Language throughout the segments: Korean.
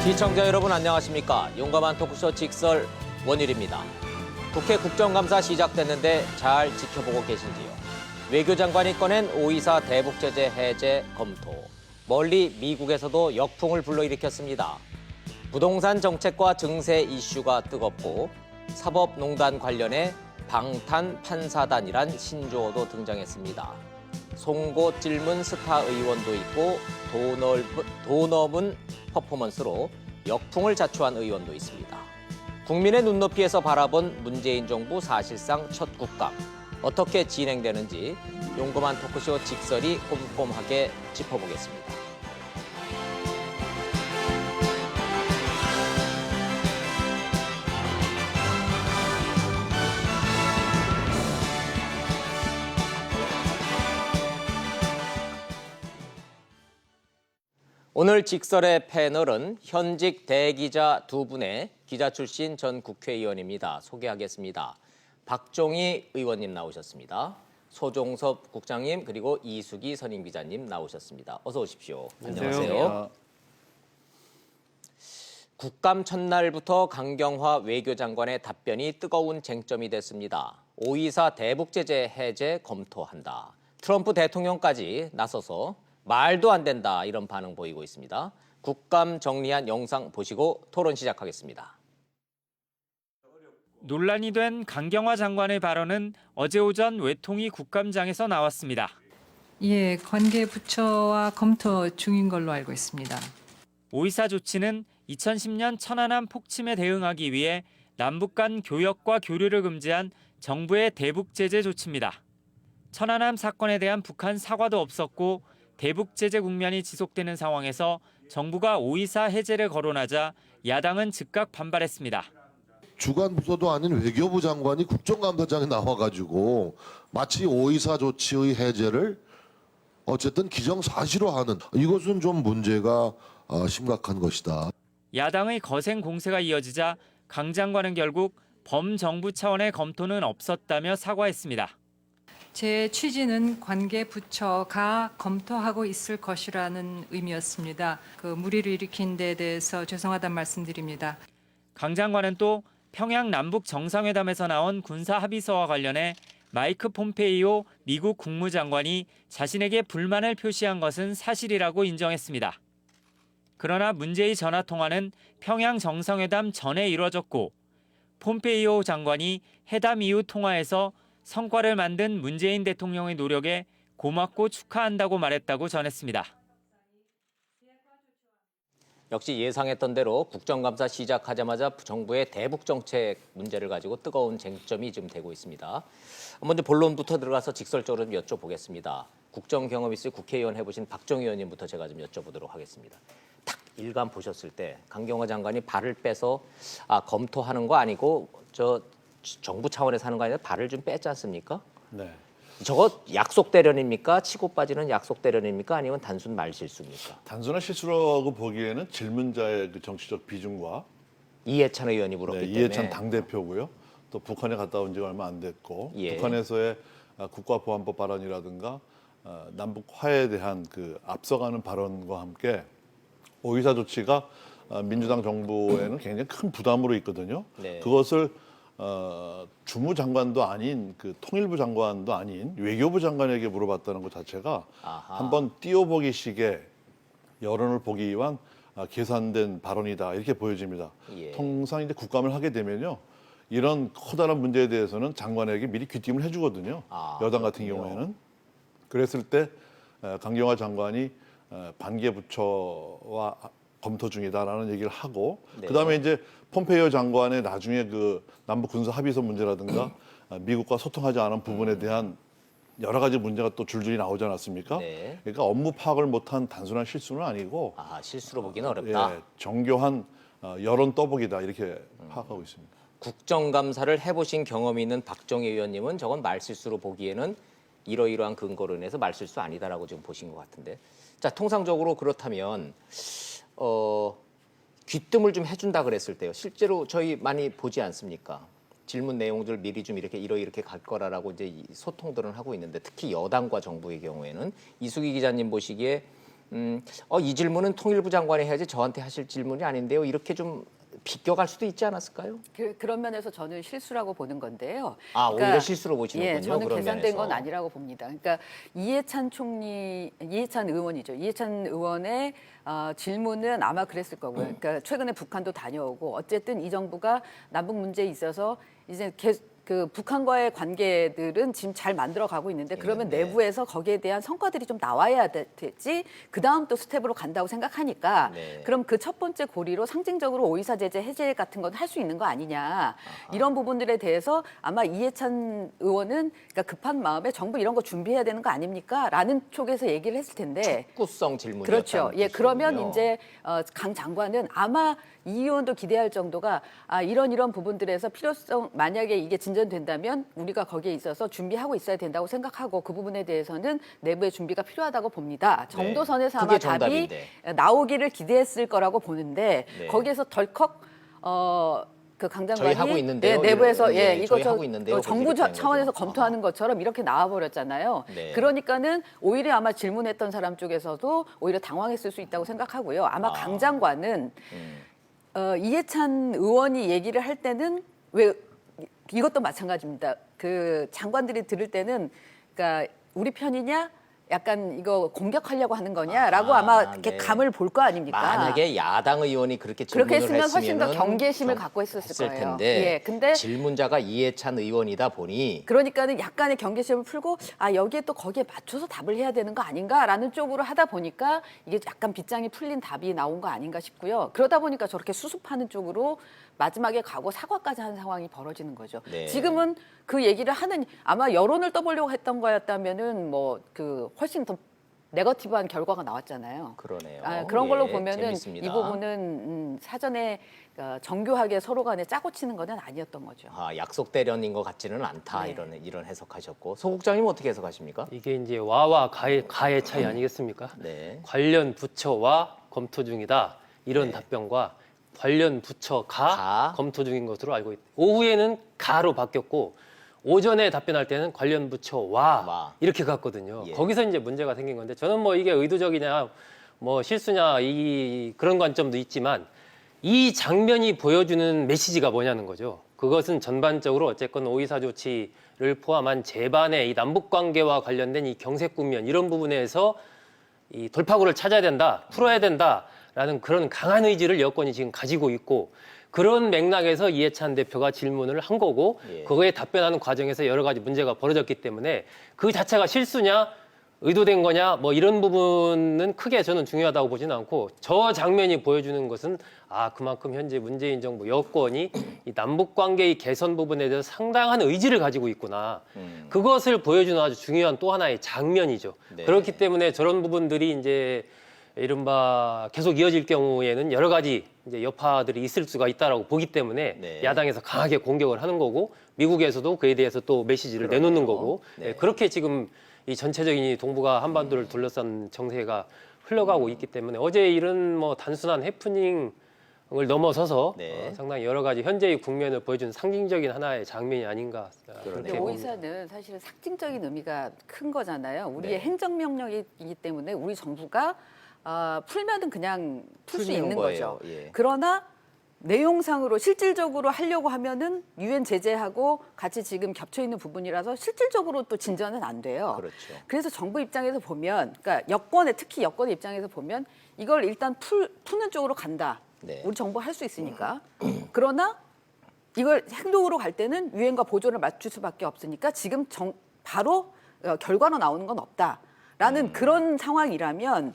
시청자 여러분 안녕하십니까? 용감한 토크쇼 직설 원일입니다. 국회 국정감사 시작됐는데 잘 지켜보고 계신지요? 외교장관이 꺼낸 5.24 대북제재 해제 검토. 멀리 미국에서도 역풍을 불러일으켰습니다. 부동산 정책과 증세 이슈가 뜨겁고 사법농단 관련해 방탄판사단이란 신조어도 등장했습니다. 송곳 찔문 스타 의원도 있고 도 넘은 퍼포먼스로 역풍을 자초한 의원도 있습니다. 국민의 눈높이에서 바라본 문재인 정부 사실상 첫 국감. 어떻게 진행되는지 용감한 토크쇼 직설이 꼼꼼하게 짚어보겠습니다. 오늘 직설의 패널은 현직 대기자 두 분의 기자 출신 전 국회의원입니다. 소개하겠습니다. 박종희 의원님 나오셨습니다. 소종섭 국장님 그리고 이수기 선임기자님 나오셨습니다. 어서 오십시오. 안녕하세요. 국감 첫날부터 강경화 외교장관의 답변이 뜨거운 쟁점이 됐습니다. 5.24 대북제재 해제 검토한다. 트럼프 대통령까지 나서서 말도 안 된다 이런 반응 보이고 있습니다. 국감 정리한 영상 보시고 토론 시작하겠습니다. 논란이 된 강경화 장관의 발언은 어제 오전 외통위 국감장에서 나왔습니다. 예, 관계 부처와 검토 중인 걸로 알고 있습니다. 5.24 조치는 2010년 천안함 폭침에 대응하기 위해 남북 간 교역과 교류를 금지한 정부의 대북 제재 조치입니다. 천안함 사건에 대한 북한 사과도 없었고 대북 제재 국면이 지속되는 상황에서 정부가 5.24 해제를 거론하자 야당은 즉각 반발했습니다. 주간 부서도 아닌 외교부 장관이 국정감사장에 나와가지고 마치 5.24 조치의 해제를 어쨌든 기정사실화하는, 이것은 좀 문제가 심각한 것이다. 야당의 거센 공세가 이어지자 강 장관은 결국 범정부 차원의 검토는 없었다며 사과했습니다. 제 취지는 관계 부처가 검토하고 있을 것이라는 의미였습니다. 그 무리를 일으킨 데 대해서 죄송하다는 말씀드립니다. 강 장관은 또 평양 남북 정상회담에서 나온 군사 합의서와 관련해 마이크 폼페이오 미국 국무장관이 자신에게 불만을 표시한 것은 사실이라고 인정했습니다. 그러나 문제의 전화통화는 평양 정상회담 전에 이뤄졌고 폼페이오 장관이 회담 이후 통화에서 성과를 만든 문재인 대통령의 노력에 고맙고 축하한다고 말했다고 전했습니다. 역시 예상했던 대로 국정감사 시작하자마자 정부의 대북 정책 문제를 가지고 뜨거운 쟁점이 지금 되고 있습니다. 먼저 본론부터 들어가서 직설적으로 좀 여쭤보겠습니다. 국정 경험 있을 국회의원 해보신 박정희 의원님부터 제가 좀 여쭤보도록 하겠습니다. 딱 일감 보셨을 때 강경화 장관이 발을 빼서 검토하는 거 아니고 정부 차원에서 하는 거 아니라 발을 좀 뺐지 않습니까? 네. 저거 약속 대련입니까? 치고 빠지는 약속 대련입니까? 아니면 단순 말실수입니까? 단순한 실수라고 보기에는 질문자의 그 정치적 비중과 이해찬 의원이 물었기 때문에. 이해찬 당대표고요. 또 북한에 갔다 온 지가 얼마 안 됐고 예. 북한에서의 국가보안법 발언이라든가 남북 화해에 대한 그 앞서가는 발언과 함께 5.24 조치가 민주당 정부에는 굉장히 큰 부담으로 있거든요. 네. 그것을 주무장관도 아닌 그 통일부 장관도 아닌 외교부 장관에게 물어봤다는 것 자체가 아하. 한번 띄워보기식의 여론을 보기 위한 계산된 발언이다 이렇게 보여집니다. 예. 통상 이제 국감을 하게 되면요 이런 커다란 문제에 대해서는 장관에게 미리 귀띔을 해주거든요. 여당 같은 그렇군요. 경우에는 그랬을 때 강경화 장관이 관계부처와 검토 중이다라는 얘기를 하고 네. 그다음에 이제 폼페이오 장관의 나중에 그 남북 군사 합의서 문제라든가 미국과 소통하지 않은 부분에 대한 여러 가지 문제가 또 줄줄이 나오지 않았습니까? 네. 그러니까 업무 파악을 못한 단순한 실수는 아니고 실수로 보기는 어렵다. 정교한 여론 떠보기다 이렇게 파악하고 있습니다. 국정감사를 해보신 경험이 있는 박정희 의원님은 저건 말실수로 보기에는 이러이러한 근거로 인해서 말실수 아니다라고 지금 보신 것 같은데. 자, 통상적으로 그렇다면 귀뜸을 좀 해준다 그랬을 때요. 실제로 저희 많이 보지 않습니까? 질문 내용들 미리 좀 이렇게 갈 거라고 이제 소통들은 하고 있는데 특히 여당과 정부의 경우에는 이수기 기자님 보시기에 이 질문은 통일부 장관이 해야지 저한테 하실 질문이 아닌데요. 이렇게 좀 비껴갈 수도 있지 않았을까요? 그런 면에서 저는 실수라고 보는 건데요. 오히려 실수로 보시는군요. 예, 저는 그런 계산된 면에서. 건 아니라고 봅니다. 그러니까 이해찬 의원이죠. 이해찬 의원의 질문은 아마 그랬을 거고요. 그러니까 최근에 북한도 다녀오고 어쨌든 이 정부가 남북 문제에 있어서 이제 그 북한과의 관계들은 지금 잘 만들어가고 있는데 그러면 네. 내부에서 거기에 대한 성과들이 좀 나와야 되지 그 다음 또 스텝으로 간다고 생각하니까 네. 그럼 그 첫 번째 고리로 상징적으로 오이사 제재 해제 같은 건 할 수 있는 거 아니냐 이런 부분들에 대해서 아마 이해찬 의원은 그러니까 급한 마음에 정부 이런 거 준비해야 되는 거 아닙니까? 라는 쪽에서 얘기를 했을 텐데 촉구성 질문이었다는 그렇죠. 예, 그러면 뜻이군요. 이제 강 장관은 아마 이 의원도 기대할 정도가 이런 부분들에서 필요성 만약에 이게 진전된다면 우리가 거기에 있어서 준비하고 있어야 된다고 생각하고 그 부분에 대해서는 내부의 준비가 필요하다고 봅니다. 정도 선에서 아마 그게 답이 정답인데. 나오기를 기대했을 거라고 보는데 네. 거기에서 덜컥 그 강 장관이 저희 하고 있는데요. 내부에서 이런, 이거 저희 하고 있는데요. 정부 이렇게 된 차원에서 거죠. 검토하는 것처럼 이렇게 나와버렸잖아요. 네. 그러니까는 오히려 아마 질문했던 사람 쪽에서도 오히려 당황했을 수 있다고 생각하고요. 아마 강 장관은 이해찬 의원이 얘기를 할 때는 왜 이것도 마찬가지입니다. 그 장관들이 들을 때는 그러니까 우리 편이냐? 약간 이거 공격하려고 하는 거냐라고 아마 이렇게 네. 감을 볼 거 아닙니까? 만약에 야당 의원이 그렇게 질문을 그렇게 했으면 훨씬 더 했으면은 경계심을 좀 갖고 했었을 했을 거예요. 텐데 예, 근데 질문자가 이해찬 의원이다 보니 그러니까는 약간의 경계심을 풀고 여기에 또 거기에 맞춰서 답을 해야 되는 거 아닌가라는 쪽으로 하다 보니까 이게 약간 빗장이 풀린 답이 나온 거 아닌가 싶고요. 그러다 보니까 저렇게 수습하는 쪽으로 마지막에 가고 사과까지 하는 상황이 벌어지는 거죠. 네. 지금은 그 얘기를 하는 아마 여론을 떠보려고 했던 거였다면은 뭐 그 훨씬 더 네거티브한 결과가 나왔잖아요. 그러네요. 그런 걸로 예, 보면은 재밌습니다. 이 부분은 사전에 정교하게 서로 간에 짜고 치는 건 아니었던 거죠. 약속 대련인 것 같지는 않다 네. 이런 해석하셨고 소 국장님 어떻게 해석하십니까? 이게 이제 와와 가의 차이 아니겠습니까? 네. 관련 부처와 검토 중이다 이런 네. 답변과 관련 부처 가. 검토 중인 것으로 알고 있다. 오후에는 가로 바뀌었고 오전에 답변할 때는 관련 부처 와 이렇게 갔거든요. 예. 거기서 이제 문제가 생긴 건데 저는 뭐 이게 의도적이냐 뭐 실수냐 그런 관점도 있지만 이 장면이 보여주는 메시지가 뭐냐는 거죠. 그것은 전반적으로 어쨌건 오이사 조치를 포함한 제반의 이 남북 관계와 관련된 이 경색 국면 이런 부분에서 이 돌파구를 찾아야 된다, 풀어야 된다라는 그런 강한 의지를 여권이 지금 가지고 있고 그런 맥락에서 이해찬 대표가 질문을 한 거고 예. 그거에 답변하는 과정에서 여러 가지 문제가 벌어졌기 때문에 그 자체가 실수냐 의도된 거냐 뭐 이런 부분은 크게 저는 중요하다고 보지는 않고 저 장면이 보여주는 것은 그만큼 현재 문재인 정부 여권이 이 남북 관계의 개선 부분에 대해서 상당한 의지를 가지고 있구나. 그것을 보여주는 아주 중요한 또 하나의 장면이죠. 네. 그렇기 때문에 저런 부분들이 이제 이른바 계속 이어질 경우에는 여러 가지 이제 여파들이 있을 수가 있다라고 보기 때문에 네. 야당에서 강하게 공격을 하는 거고 미국에서도 그에 대해서 또 메시지를 그러네요. 내놓는 거고 네. 그렇게 지금 이 전체적인 이 동북아 한반도를 둘러싼 정세가 흘러가고 있기 때문에 어제 이런 뭐 단순한 해프닝을 넘어서서 네. 상당히 여러 가지 현재의 국면을 보여주는 상징적인 하나의 장면이 아닌가 근데 그렇게 봅니다. 오이사는 사실은 상징적인 의미가 큰 거잖아요. 우리의 네. 행정명령이기 때문에 우리 정부가 풀면은 그냥 풀 수 풀리는 있는 거예요. 거죠. 예. 그러나 내용상으로 실질적으로 하려고 하면은 유엔 제재하고 같이 지금 겹쳐 있는 부분이라서 실질적으로 또 진전은 안 돼요. 그렇죠. 그래서 정부 입장에서 보면, 그러니까 여권의 특히 여권의 입장에서 보면 이걸 일단 푸는 쪽으로 간다. 네. 우리 정부 할 수 있으니까. 그러나 이걸 행동으로 갈 때는 유엔과 보조를 맞출 수밖에 없으니까 지금 바로 결과로 나오는 건 없다라는 그런 상황이라면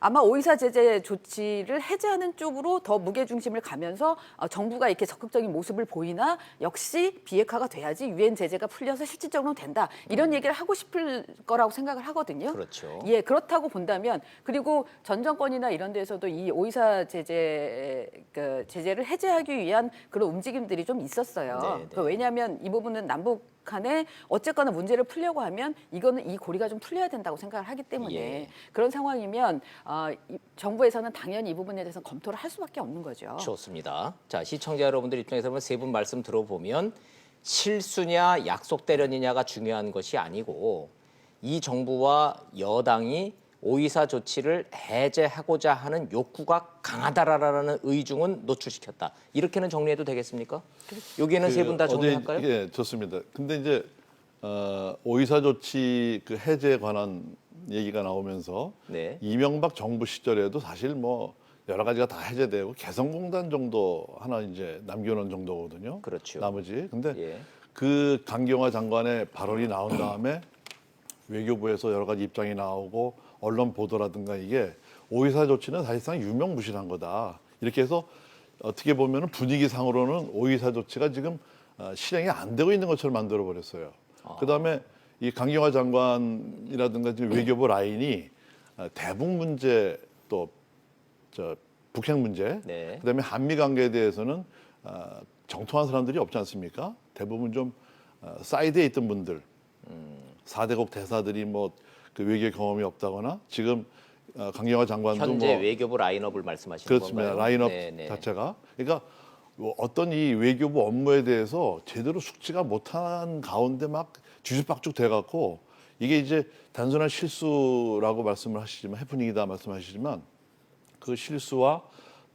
아마 오이사 제재 조치를 해제하는 쪽으로 더 무게중심을 가면서 정부가 이렇게 적극적인 모습을 보이나 역시 비핵화가 돼야지 유엔 제재가 풀려서 실질적으로 된다. 이런 얘기를 하고 싶을 거라고 생각을 하거든요. 그렇죠. 예, 그렇다고 본다면 그리고 전 정권이나 이런 데서도 이 오이사 제재를 해제하기 위한 그런 움직임들이 좀 있었어요. 네, 네. 왜냐하면 이 부분은 남북 간에 어쨌거나 문제를 풀려고 하면 이거는 이 고리가 좀 풀려야 된다고 생각을 하기 때문에 예. 그런 상황이면 정부에서는 당연히 이 부분에 대해서 검토를 할 수밖에 없는 거죠. 좋습니다. 자, 시청자 여러분들 입장에서 보면 세 분 말씀 들어보면 실수냐 약속 대련이냐가 중요한 것이 아니고 이 정부와 여당이 오이사 조치를 해제하고자 하는 욕구가 강하다라는 의중은 노출시켰다. 이렇게는 정리해도 되겠습니까? 여기에는 세 분 다 정리할까요? 예, 좋습니다. 근데 이제 오이사 조치 그 해제에 관한 얘기가 나오면서 네. 이명박 정부 시절에도 사실 뭐 여러 가지가 다 해제되고 개성공단 정도 하나 이제 남겨놓은 정도거든요. 그렇죠. 나머지. 근데 예. 그 강경화 장관의 발언이 나온 다음에 외교부에서 여러 가지 입장이 나오고 언론 보도라든가 이게 오이사 조치는 사실상 유명무실한 거다. 이렇게 해서 어떻게 보면 분위기상으로는 오이사 조치가 지금 실행이 안 되고 있는 것처럼 만들어 버렸어요. 그다음에 이 강경화 장관이라든가 지금 외교부 라인이 대북 문제 또 북핵 문제, 네. 그다음에 한미 관계에 대해서는 정통한 사람들이 없지 않습니까? 대부분 좀 사이드에 있던 분들, 4대국 대사들이 뭐 그 외교 경험이 없다거나 지금 강경화 장관도 현재 뭐 외교부 라인업을 말씀하시는 그렇습니다. 건가요? 라인업 네네. 자체가 그러니까 뭐 어떤 이 외교부 업무에 대해서 제대로 숙지가 못한 가운데 막 뒤죽박죽 돼갖고 이게 이제 단순한 실수라고 말씀을 하시지만 해프닝이다 말씀하시지만 그 실수와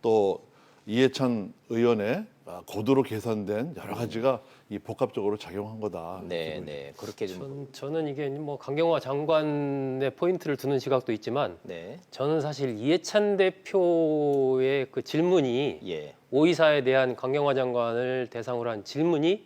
또 이해찬 의원의 고도로 계산된 여러 가지가 이 복합적으로 작용한 거다. 네, 네. 그렇게 좀 저는 이게 뭐 강경화 장관의 포인트를 두는 시각도 있지만 네. 저는 사실 이해찬 대표의 그 질문이 예. 오이사에 대한 강경화 장관을 대상으로 한 질문이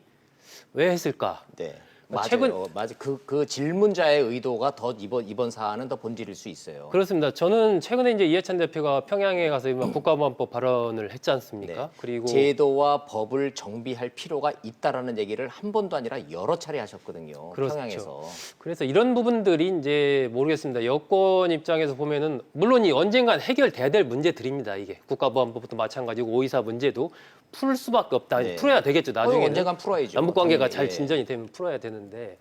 왜 했을까? 네. 뭐 맞아요. 맞아. 그 질문자의 의도가 더 이번 사안은 더 본질일 수 있어요. 그렇습니다. 저는 최근에 이제 이해찬 대표가 평양에 가서 국가보안법 발언을 했지 않습니까? 네. 그리고 제도와 법을 정비할 필요가 있다라는 얘기를 한 번도 아니라 여러 차례 하셨거든요. 그렇죠. 평양에서. 그래서 이런 부분들이 이제 모르겠습니다. 여권 입장에서 보면은 물론 이 언젠간 해결돼야 될 문제들입니다. 이게 국가보안법도 마찬가지고 오이사 문제도 풀 수밖에 없다. 네. 풀어야 되겠죠. 나중에 언젠간 풀어야죠. 남북 관계가 당연히, 잘 예. 진전이 되면 풀어야 되는데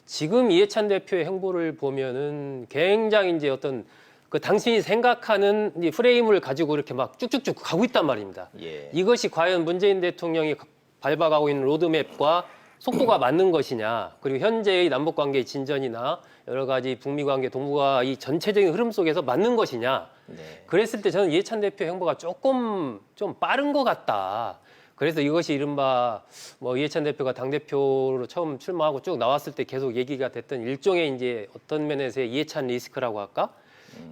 지금 이해찬 대표의 행보를 보면은 굉장히 이제 어떤 그 당신이 생각하는 이 프레임을 가지고 이렇게 막 쭉쭉쭉 가고 있단 말입니다. 예. 이것이 과연 문재인 대통령이 밟아가고 있는 로드맵과 속도가 맞는 것이냐, 그리고 현재의 남북 관계의 진전이나 여러 가지 북미 관계, 동북아 이 전체적인 흐름 속에서 맞는 것이냐. 네. 그랬을 때 저는 이해찬 대표 행보가 조금 좀 빠른 것 같다. 그래서 이것이 이른바 뭐 이해찬 대표가 당대표로 처음 출마하고 쭉 나왔을 때 계속 얘기가 됐던 일종의 이제 어떤 면에서의 이해찬 리스크라고 할까?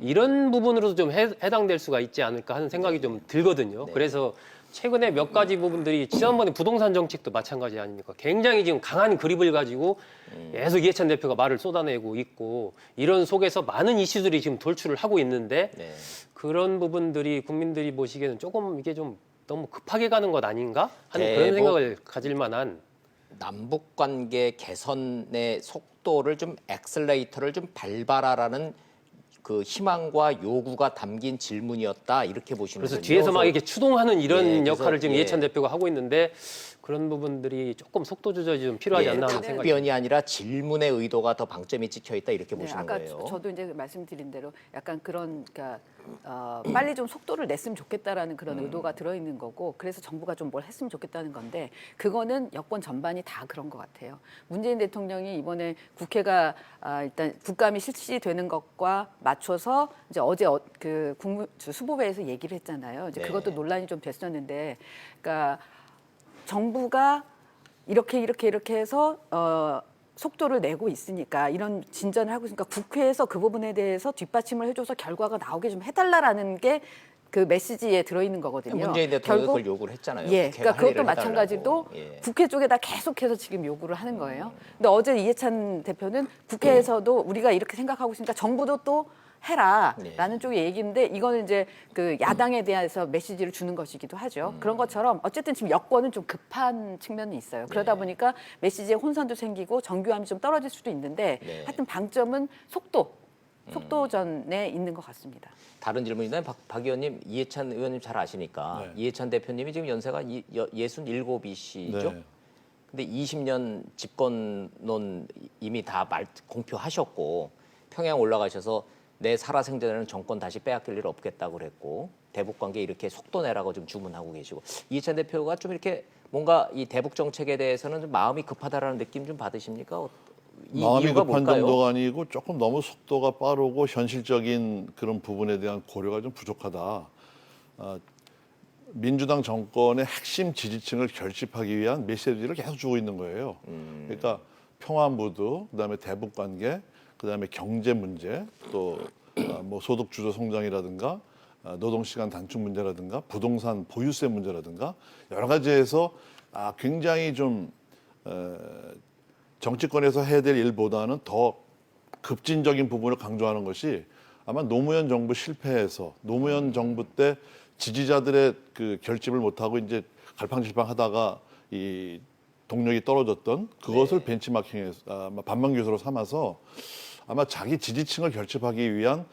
이런 부분으로도 좀 해당될 수가 있지 않을까 하는 생각이 좀 들거든요. 네. 그래서 최근에 몇 가지 부분들이 지난번에 부동산 정책도 마찬가지 아닙니까? 굉장히 지금 강한 그립을 가지고 계속 이해찬 대표가 말을 쏟아내고 있고 이런 속에서 많은 이슈들이 지금 돌출을 하고 있는데 네. 그런 부분들이 국민들이 보시기에는 조금 이게 좀 너무 급하게 가는 것 아닌가 하는 그런 대북- 생각을 가질 만한 남북 관계 개선의 속도를 좀 엑셀레이터를 좀 밟아라라는 그 희망과 요구가 담긴 질문이었다 이렇게 보시는 그래서 거죠. 뒤에서 막 이렇게 추동하는 이런 예, 그래서, 역할을 지금 예. 이해찬 대표가 하고 있는데 그런 부분들이 조금 속도 조절이 좀 필요하지 않나 하는 생각이 답변이 아니라 질문의 의도가 더 방점이 찍혀 있다 이렇게 네, 보시는 아까 거예요. 저도 이제 말씀드린 대로 약간 그런 그러니까 빨리 좀 속도를 냈으면 좋겠다라는 그런 의도가 들어있는 거고 그래서 정부가 좀 뭘 했으면 좋겠다는 건데 그거는 여권 전반이 다 그런 것 같아요. 문재인 대통령이 이번에 국회가 일단 국감이 실시되는 것과 맞춰서 이제 어제 그 수보회에서 얘기를 했잖아요. 이제 네. 그것도 논란이 좀 됐었는데, 그러니까 정부가 이렇게 해서 속도를 내고 있으니까 이런 진전을 하고 있으니까 국회에서 그 부분에 대해서 뒷받침을 해줘서 결과가 나오게 좀 해달라는 게 그 메시지에 들어있는 거거든요. 문재인 대통령이 그걸 요구를 했잖아요. 예, 국회가 그러니까 할 그것도 일을 마찬가지로 해달라고. 예. 국회 쪽에다 계속해서 지금 요구를 하는 거예요. 근데 어제 이해찬 대표는 국회에서도 우리가 이렇게 생각하고 있으니까 정부도 또 해라라는 네. 쪽의 얘기인데 이거는 이제 그 야당에 대해서 메시지를 주는 것이기도 하죠. 그런 것처럼 어쨌든 지금 여권은 좀 급한 측면이 있어요. 그러다 네. 보니까 메시지에 혼선도 생기고 정교함이 좀 떨어질 수도 있는데 네. 하여튼 방점은 속도전에 있는 것 같습니다. 다른 질문인데 박 의원님, 이해찬 의원님 잘 아시니까 네. 이해찬 대표님이 지금 연세가 67이시죠? 네. 근데 20년 집권론 이미 다 공표하셨고 평양 올라가셔서 내 살아생전에는 정권 다시 빼앗길 일 없겠다고 그랬고 대북 관계 이렇게 속도 내라고 좀 주문하고 계시고 이해찬 대표가 좀 이렇게 뭔가 이 대북 정책에 대해서는 좀 마음이 급하다라는 느낌 좀 받으십니까? 이 마음이 이유가 급한 뭘까요? 정도가 아니고 조금 너무 속도가 빠르고 현실적인 그런 부분에 대한 고려가 좀 부족하다. 민주당 정권의 핵심 지지층을 결집하기 위한 메시지를 계속 주고 있는 거예요. 그러니까 평화무드, 그다음에 대북 관계, 그다음에 경제 문제, 또 뭐 소득 주도 성장이라든가 노동 시간 단축 문제라든가 부동산 보유세 문제라든가 여러 가지에서 굉장히 좀 정치권에서 해야 될 일보다는 더 급진적인 부분을 강조하는 것이 아마 노무현 정부 실패해서 노무현 정부 때 지지자들의 그 결집을 못하고 이제 갈팡질팡하다가 이 동력이 떨어졌던 그것을 벤치마킹해서 반면교사로 삼아서 아마 자기 지지층을 결집하기 위한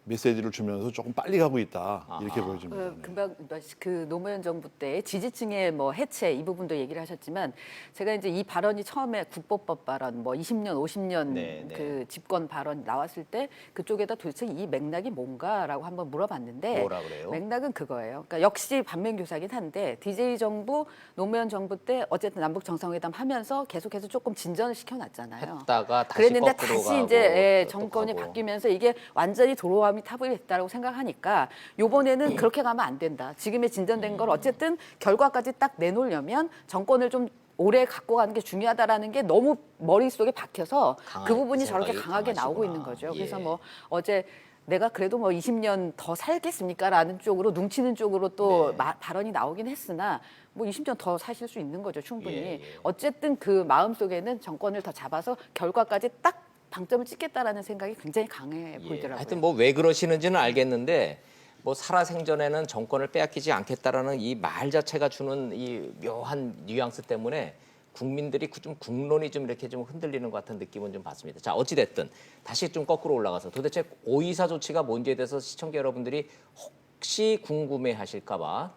메시지를 주면서 조금 빨리 가고 있다 이렇게 보여집니다. 네. 금방 그 노무현 정부 때 지지층의 뭐 해체 이 부분도 얘기를 하셨지만 제가 이제 이 발언이 처음에 국보법 발언 뭐 20년 50년 네, 네. 그 집권 발언 나왔을 때 그쪽에다 도대체 이 맥락이 뭔가라고 한번 물어봤는데 뭐라 그래요? 맥락은 그거예요. 그러니까 역시 반면교사긴 한데 DJ 정부 노무현 정부 때 어쨌든 남북 정상회담 하면서 계속해서 조금 진전을 시켜놨잖아요. 했다가 다시 그랬는데 거꾸로 다시 가고 이제 또 정권이 가고. 바뀌면서 이게 완전히 도로함이 타버리 됐다고 생각하니까 요번에는 그렇게 가면 안 된다. 지금의 진전된 걸 어쨌든 결과까지 딱 내놓으려면 정권을 좀 오래 갖고 가는 게 중요하다라는 게 너무 머릿속에 박혀서 강한 그 부분이 저렇게 생각이 강하게 나오고 강하시구나. 있는 거죠. 예. 그래서 뭐 어제 내가 그래도 뭐 20년 더 살겠습니까라는 쪽으로 눈치는 쪽으로 또 네. 발언이 나오긴 했으나 뭐 20년 더 사실 수 있는 거죠. 충분히. 예, 예. 어쨌든 그 마음속에는 정권을 더 잡아서 결과까지 딱 방점을 찍겠다라는 생각이 굉장히 강해 보이더라고요. 하여튼 뭐 왜 그러시는지는 알겠는데 뭐 살아생전에는 정권을 빼앗기지 않겠다라는 이 말 자체가 주는 이 묘한 뉘앙스 때문에 국민들이 좀 국론이 좀 이렇게 좀 흔들리는 것 같은 느낌은 좀 받습니다. 자, 어찌 됐든 다시 좀 거꾸로 올라가서 도대체 524 조치가 뭔지에 대해서 시청자 여러분들이 혹시 궁금해하실까 봐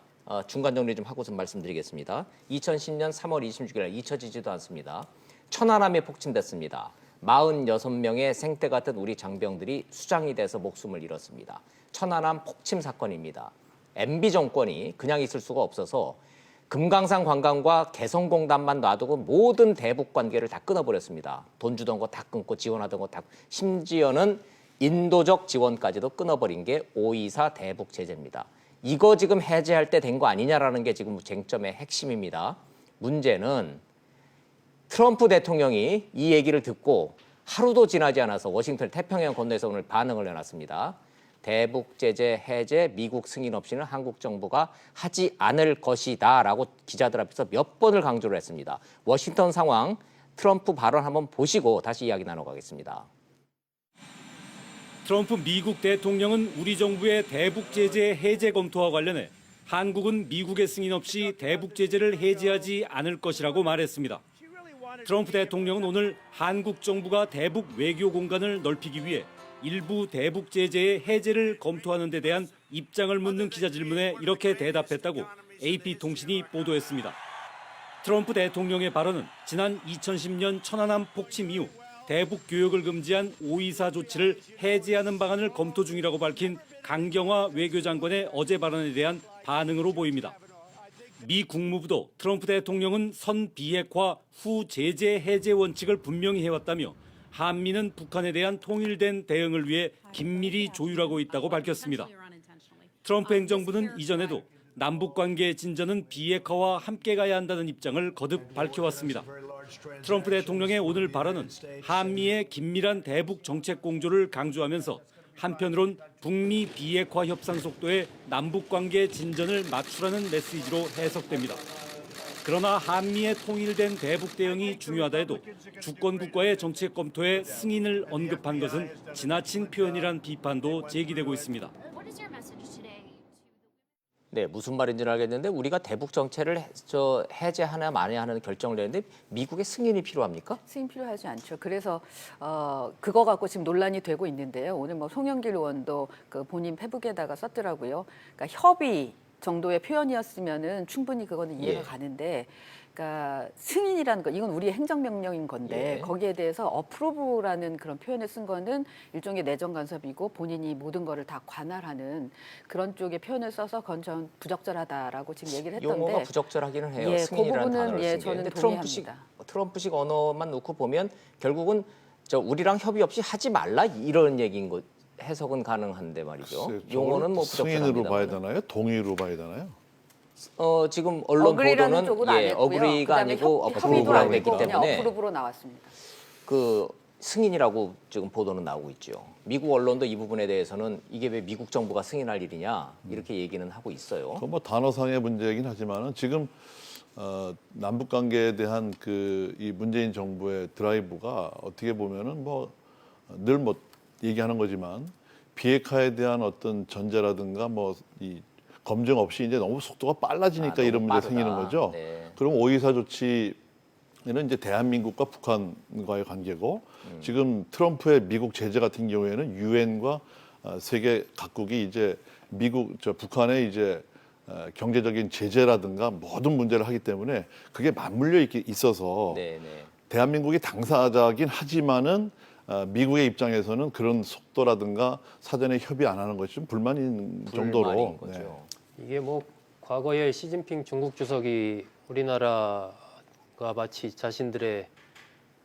중간 정리 좀 하고서 말씀드리겠습니다. 2010년 3월 26일 잊혀지지도 않습니다. 천안함이 폭침됐습니다. 46명의 생떼 같은 우리 장병들이 수장이 돼서 목숨을 잃었습니다. 천안함 폭침 사건입니다. MB 정권이 그냥 있을 수가 없어서 금강산 관광과 개성공단만 놔두고 모든 대북 관계를 다 끊어버렸습니다. 돈 주던 거 다 끊고 지원하던 거 다 심지어는 인도적 지원까지도 끊어버린 게 524 대북 제재입니다. 이거 지금 해제할 때 된 거 아니냐라는 게 지금 쟁점의 핵심입니다. 문제는 트럼프 대통령이 이 얘기를 듣고 하루도 지나지 않아서 워싱턴 태평양 건너에서 오늘 반응을 내놨습니다. 대북 제재 해제 미국 승인 없이는 한국 정부가 하지 않을 것이다라고 기자들 앞에서 몇 번을 강조를 했습니다. 워싱턴 상황 트럼프 발언 한번 보시고 다시 이야기 나눠가겠습니다. 트럼프 미국 대통령은 우리 정부의 대북 제재 해제 검토와 관련해 한국은 미국의 승인 없이 대북 제재를 해제하지 않을 것이라고 말했습니다. 트럼프 대통령은 오늘 한국 정부가 대북 외교 공간을 넓히기 위해 일부 대북 제재의 해제를 검토하는 데 대한 입장을 묻는 기자 질문에 이렇게 대답했다고 AP통신이 보도했습니다. 트럼프 대통령의 발언은 지난 2010년 천안함 폭침 이후 대북 교역을 금지한 524 조치를 해제하는 방안을 검토 중이라고 밝힌 강경화 외교장관의 어제 발언에 대한 반응으로 보입니다. 미 국무부도 트럼프 대통령은 선 비핵화 후 제재 해제 원칙을 분명히 해왔다며 한미는 북한에 대한 통일된 대응을 위해 긴밀히 조율하고 있다고 밝혔습니다. 트럼프 행정부는 이전에도 남북관계 진전은 비핵화와 함께 가야 한다는 입장을 거듭 밝혀왔습니다. 트럼프 대통령의 오늘 발언은 한미의 긴밀한 대북 정책 공조를 강조하면서 한편으론 북미 비핵화 협상 속도에 남북관계 진전을 맞추라는 메시지로 해석됩니다. 그러나 한미의 통일된 대북 대응이 중요하다 해도 주권 국가의 정책 검토에 승인을 언급한 것은 지나친 표현이란 비판도 제기되고 있습니다. 네, 무슨 말인지는 알겠는데 우리가 대북 정책을 해제하냐 마냐 하는 결정을 내는데 미국의 승인이 필요합니까? 승인 필요하지 않죠. 그래서 그거 갖고 지금 논란이 되고 있는데요. 오늘 뭐 송영길 의원도 그 본인 페북에다가 썼더라고요. 그러니까 협의 정도의 표현이었으면은 충분히 그거는 이해가 예. 가는데, 그러니까 승인이라는 거 이건 우리의 행정명령인 건데 예. 거기에 대해서 어프로브라는 그런 표현을 쓴 거는 일종의 내정 간섭이고 본인이 모든 거를 다 관할하는 그런 쪽의 표현을 써서 그건 전 부적절하다라고 지금 얘기를 했던데. 용어가 부적절하기는 해요. 예, 승인이라는 그 부분은 단어를 예, 쓴 게. 저는 근데 동의합니다. 트럼프식 언어만 놓고 보면 결국은 우리랑 협의 없이 하지 말라 이런 얘기인 거 해석은 가능한데 말이죠. 글쎄요, 용어는 뭐 승인으로 봐야 부적절합니다. 되나요? 동의로 봐야 되나요? 지금 언론 어그리라는 보도는 쪽은 안 했고요. 어그리가 그다음에 아니고 협의도 어프로브라고 아니고 했기 그냥 때문에 어프로브로 나왔습니다. 그 승인이라고 지금 보도는 나오고 있죠. 미국 언론도 이 부분에 대해서는 이게 왜 미국 정부가 승인할 일이냐 이렇게 얘기는 하고 있어요. 그건 뭐 단어상의 문제이긴 하지만은 지금 남북 관계에 대한 이 문재인 정부의 드라이브가 어떻게 보면은 뭐 늘 뭐 얘기하는 거지만 비핵화에 대한 어떤 전제라든가 뭐 이 검증 없이 이제 너무 속도가 빨라지니까 너무 이런 문제 빠르다. 생기는 거죠. 네. 그럼 오이사 조치는 이제 대한민국과 북한과의 관계고 지금 트럼프의 미국 제재 같은 경우에는 유엔과 세계 각국이 이제 북한의 이제 경제적인 제재라든가 모든 문제를 하기 때문에 그게 맞물려 있어서 네. 대한민국이 당사자긴 하지만은 미국의 입장에서는 그런 속도라든가 사전에 협의 안 하는 것이 좀 불만인 정도로 불만인 거죠. 이게 뭐 과거에 시진핑 중국 주석이 우리나라가 마치 자신들의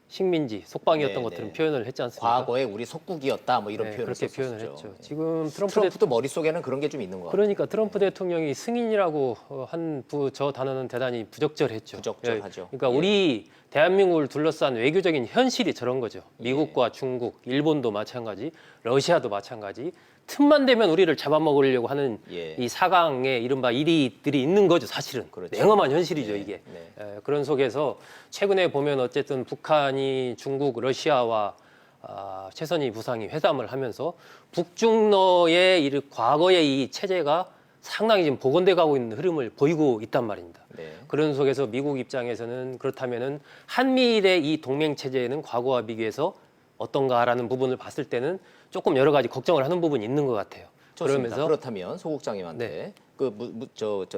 식민지, 속방이었던 네, 것처럼 네. 표현을 했지 않습니까? 과거에 우리 속국이었다 뭐 이런 네, 표현을 그렇게 썼었죠. 표현을 했죠. 지금 트럼프도 머릿속에는 그런 게 좀 있는 것 같아요. 그러니까 트럼프 대통령이 승인이라고 한 저 단어는 대단히 부적절했죠. 부적절하죠. 예, 그러니까 예. 우리 대한민국을 둘러싼 외교적인 현실이 저런 거죠. 미국과 중국, 일본도 마찬가지, 러시아도 마찬가지. 틈만 되면 우리를 잡아먹으려고 하는 예. 이 사강의 이른바 일이들이 있는 거죠, 사실은. 그렇죠. 냉엄한 현실이죠, 이게. 네. 그런 속에서 최근에 보면 어쨌든 북한이 중국, 러시아와 최선희 부상이 회담을 하면서 북중러의 과거의 이 체제가 상당히 지금 복원돼 가고 있는 흐름을 보이고 있단 말입니다. 네. 그런 속에서 미국 입장에서는 그렇다면은 한미일의 이 동맹 체제는 과거와 비교해서 어떤가라는 부분을 봤을 때는 조금 여러 가지 걱정을 하는 부분이 있는 것 같아요. 좋습니다. 그렇다면 소 국장님한테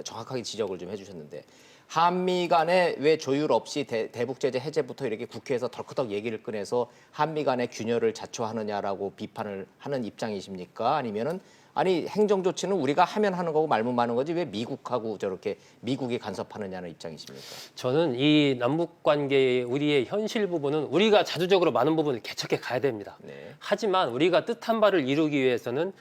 정확하게 지적을 좀 해주셨는데 한미 간에 왜 조율 없이 대북 제재 해제부터 이렇게 국회에서 덜커덕 얘기를 꺼내서 한미 간의 균열을 자초하느냐라고 비판을 하는 입장이십니까? 아니면은 아니 행정 조치는 우리가 하면 하는 거고 말면 마는 거지 왜 미국하고 저렇게 미국이 간섭하느냐는 입장이십니까? 저는 이 남북 관계의 우리의 현실 부분은 우리가 자주적으로 많은 부분을 개척해 가야 됩니다. 네. 하지만 우리가 뜻한 바를 이루기 위해서는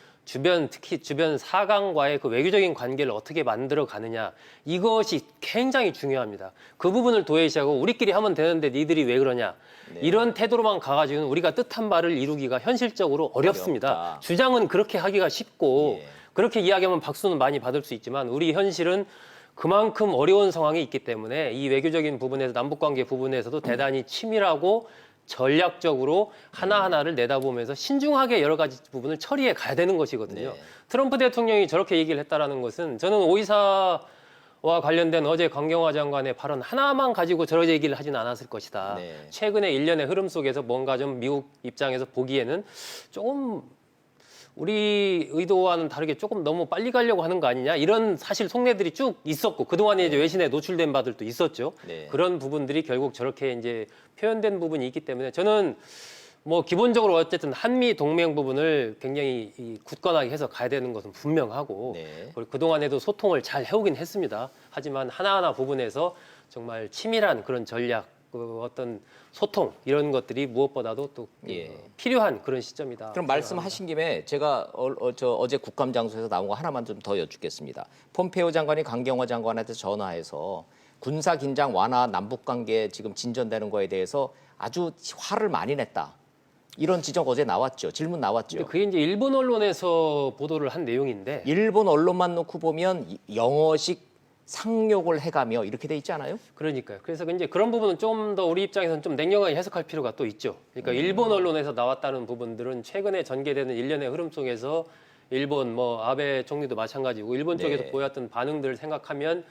특히 주변 사강과의 그 외교적인 관계를 어떻게 만들어 가느냐 이것이 굉장히 중요합니다. 그 부분을 도외시하고 우리끼리 하면 되는데 니들이 왜 그러냐 이런 태도로만 가가지고는 우리가 뜻한 바를 이루기가 현실적으로 어렵습니다. 어렵다. 주장은 그렇게 하기가 쉽고 예. 그렇게 이야기하면 박수는 많이 받을 수 있지만 우리 현실은 그만큼 어려운 상황이 있기 때문에 이 외교적인 부분에서 남북관계 부분에서도 대단히 치밀하고 전략적으로 하나하나를 내다보면서 신중하게 여러 가지 부분을 처리해 가야 되는 것이거든요. 네. 트럼프 대통령이 저렇게 얘기를 했다라는 것은 저는 오이사와 관련된 어제 강경화 장관의 발언 하나만 가지고 저런 얘기를 하진 않았을 것이다. 네. 최근의 일련의 흐름 속에서 뭔가 좀 미국 입장에서 보기에는 조금 우리 의도와는 다르게 조금 너무 빨리 가려고 하는 거 아니냐 이런 사실 속내들이 쭉 있었고 그동안에 이제 외신에 노출된 바들도 있었죠. 네. 그런 부분들이 결국 저렇게 이제 표현된 부분이 있기 때문에 저는 뭐 기본적으로 어쨌든 한미 동맹 부분을 굉장히 굳건하게 해서 가야 되는 것은 분명하고 네. 그리고 그동안에도 소통을 잘 해오긴 했습니다. 하지만 하나하나 부분에서 정말 치밀한 그런 전략 어떤 소통 이런 것들이 무엇보다도 또 예. 필요한 그런 시점이다. 그럼 말씀하신 김에 제가 어제 국감장소에서 나온 거 하나만 좀 더 여쭙겠습니다. 폼페이오 장관이 강경화 장관한테 전화해서 군사 긴장 완화, 남북 관계 지금 진전되는 거에 대해서 아주 화를 많이 냈다. 이런 지적 어제 나왔죠. 질문 나왔죠. 근데 그게 이제 일본 언론에서 보도를 한 내용인데 일본 언론만 놓고 보면 영어식 상욕을 해가며 이렇게 돼 있지 않아요? 그러니까요. 그래서 이제 그런 부분은 좀 더 우리 입장에서는 좀 냉정하게 해석할 필요가 또 있죠. 그러니까 일본 언론에서 나왔다는 부분들은 최근에 전개되는 일련의 흐름 속에서 일본 아베 총리도 마찬가지고 일본 쪽에서 네. 보였던 반응들을 생각하면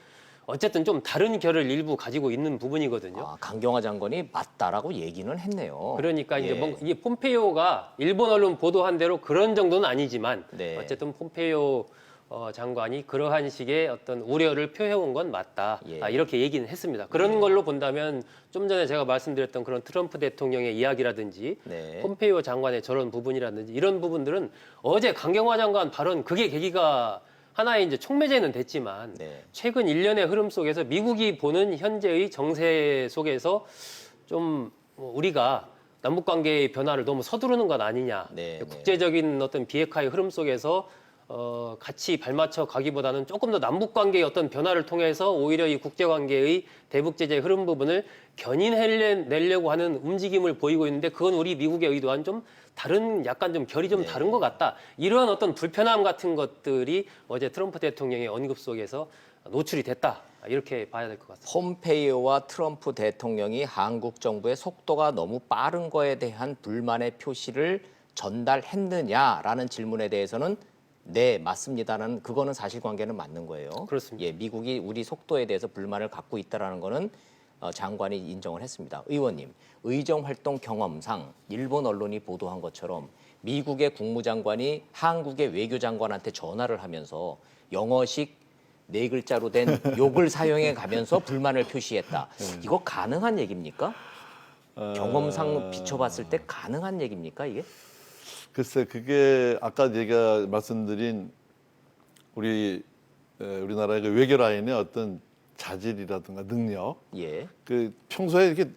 어쨌든 좀 다른 결을 일부 가지고 있는 부분이거든요. 강경화 장관이 맞다라고 얘기는 했네요. 그러니까 이제 예. 이게 폼페이오가 일본 언론 보도한 대로 그런 정도는 아니지만 네. 어쨌든 폼페이오 장관이 그러한 식의 어떤 우려를 표해온 건 맞다. 예. 이렇게 얘기는 했습니다. 그런 걸로 본다면 좀 전에 제가 말씀드렸던 그런 트럼프 대통령의 이야기라든지 네. 폼페이오 장관의 저런 부분이라든지 이런 부분들은 어제 강경화 장관 발언 그게 계기가 하나의 이제 촉매제는 됐지만 네. 최근 일련의 흐름 속에서 미국이 보는 현재의 정세 속에서 좀 우리가 남북 관계의 변화를 너무 서두르는 것 아니냐. 네, 네. 국제적인 어떤 비핵화의 흐름 속에서 같이 발맞춰 가기보다는 조금 더 남북 관계의 어떤 변화를 통해서 오히려 이 국제 관계의 대북 제재 흐름 부분을 견인해내려고 하는 움직임을 보이고 있는데 그건 우리 미국의 의도와는 좀 다른 약간 좀 결이 좀 네. 다른 것 같다. 이러한 어떤 불편함 같은 것들이 어제 트럼프 대통령의 언급 속에서 노출이 됐다. 이렇게 봐야 될 것 같습니다. 폼페이오와 트럼프 대통령이 한국 정부의 속도가 너무 빠른 거에 대한 불만의 표시를 전달했느냐라는 질문에 대해서는 네, 맞습니다라는 그거는 사실관계는 맞는 거예요. 그렇습니다. 예, 미국이 우리 속도에 대해서 불만을 갖고 있다라는 거는 장관이 인정을 했습니다. 의원님, 의정활동 경험상 일본 언론이 보도한 것처럼 미국의 국무장관이 한국의 외교장관한테 전화를 하면서 영어식 네 글자로 된 욕을 사용해 가면서 불만을 표시했다. 이거 가능한 얘기입니까? 경험상 비춰봤을 때 가능한 얘기입니까, 이게? 글쎄, 그게 아까 제가 말씀드린 우리나라의 그 외교 라인의 어떤 자질이라든가 능력, 예. 그 평소에 이렇게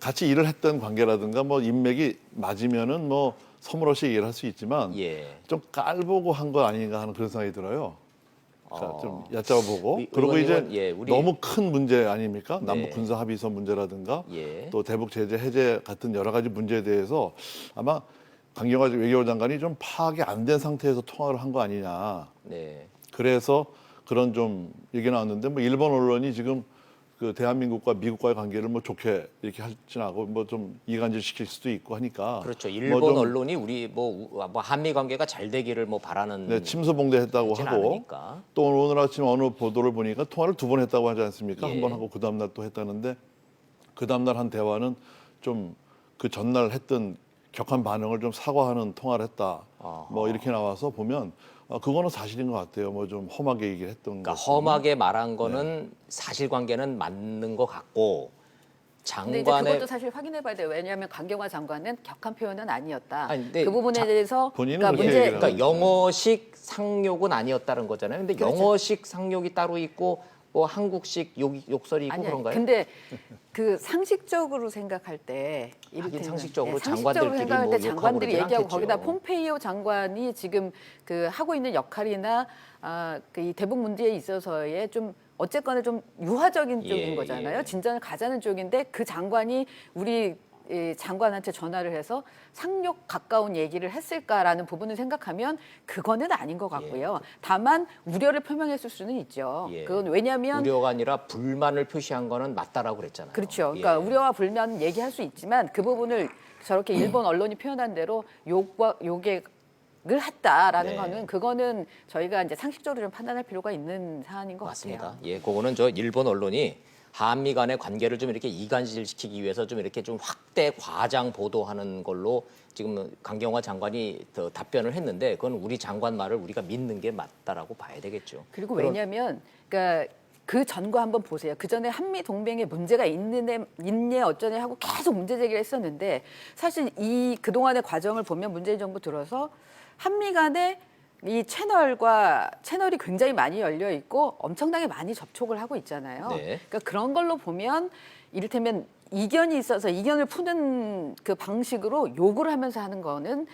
같이 일을 했던 관계라든가 뭐 인맥이 맞으면은 뭐 서물없이 얘기를 할 수 있지만 예. 좀 깔보고 한 거 아닌가 하는 그런 생각이 들어요. 그러니까 좀 얕잡아보고 의- 그리고 이제 의원님은, 예, 우리- 너무 큰 문제 아닙니까? 네. 남북 군사 합의서 문제라든가 예. 또 대북 제재 해제 같은 여러 가지 문제에 대해서 아마 강경화 외교부 장관이 좀 파악이 안 된 상태에서 통화를 한 거 아니냐. 네. 그래서 그런 좀 얘기 나왔는데 뭐 일본 언론이 지금 그 대한민국과 미국과의 관계를 뭐 좋게 이렇게 할진 않고 뭐 좀 이간질 시킬 수도 있고 하니까 그렇죠. 뭐 일본 좀, 언론이 우리 뭐 한미 관계가 잘 되기를 뭐 바라는 네, 침소봉대했다고 그렇진 하고 않으니까. 또 오늘 아침 어느 보도를 보니까 통화를 2번 했다고 하지 않습니까? 예. 한 번 하고 그 다음 날 또 했다는데 그 다음 날 한 대화는 좀 그 전날 했던 격한 반응을 좀 사과하는 통화를 했다. 아하. 뭐 이렇게 나와서 보면 그거는 사실인 것 같아요. 뭐 좀 험하게 얘기를 했던 그러니까 것은. 험하게 말한 거는 사실관계는 맞는 것 같고 근데 이제 장관의 그것도 사실 확인해봐야 돼요. 왜냐하면 강경화 장관은 격한 표현은 아니었다. 아니, 근데 그 부분에 대해서 본인은 그러니까 그렇게 문제 얘기를 그러니까 영어식 상욕은 아니었다는 거잖아요. 근데 그렇죠. 영어식 상욕이 따로 있고 뭐 한국식 욕설이 있고 아니, 그런가요? 근데 그 상식적으로 생각할 때 하긴 상식적으로 상식적으로 장관들끼리 생각할 뭐 때 욕하고 장관들이 그러진 얘기하고 않겠죠. 거기다 폼페이오 장관이 지금 그 하고 있는 역할이나 그 이 대북 문제에 있어서의 좀 어쨌거나 좀 유화적인 쪽인 예, 거잖아요. 예. 진전을 가자는 쪽인데 그 장관이 우리 이 장관한테 전화를 해서 상욕 가까운 얘기를 했을까라는 부분을 생각하면 그거는 아닌 것 같고요. 다만 우려를 표명했을 수는 있죠. 예. 그건 왜냐하면 우려가 아니라 불만을 표시한 거는 맞다라고 그랬잖아요. 그렇죠. 그러니까 예. 우려와 불만 얘기할 수 있지만 그 부분을 저렇게 일본 언론이 표현한 대로 욕을 했다라는 네. 거는 그거는 저희가 이제 상식적으로 좀 판단할 필요가 있는 사안인 것 맞습니다. 같아요. 예, 그거는 저 일본 언론이 한미 간의 관계를 좀 이렇게 이간질시키기 위해서 좀 이렇게 좀 확대 과장 보도하는 걸로 지금 강경화 장관이 더 답변을 했는데 그건 우리 장관 말을 우리가 믿는 게 맞다라고 봐야 되겠죠. 그리고 왜냐하면 그러니까 그 전과 한번 보세요. 그 전에 한미 동맹에 문제가 있네 어쩌네 하고 계속 문제 제기를 했었는데 사실 이 그동안의 과정을 보면 문재인 정부 들어서 한미 간에 이 채널이 굉장히 많이 열려 있고 엄청나게 많이 접촉을 하고 있잖아요. 네. 그러니까 그런 걸로 보면 이를테면 이견이 있어서 이견을 푸는 그 방식으로 욕을 하면서 하는 거는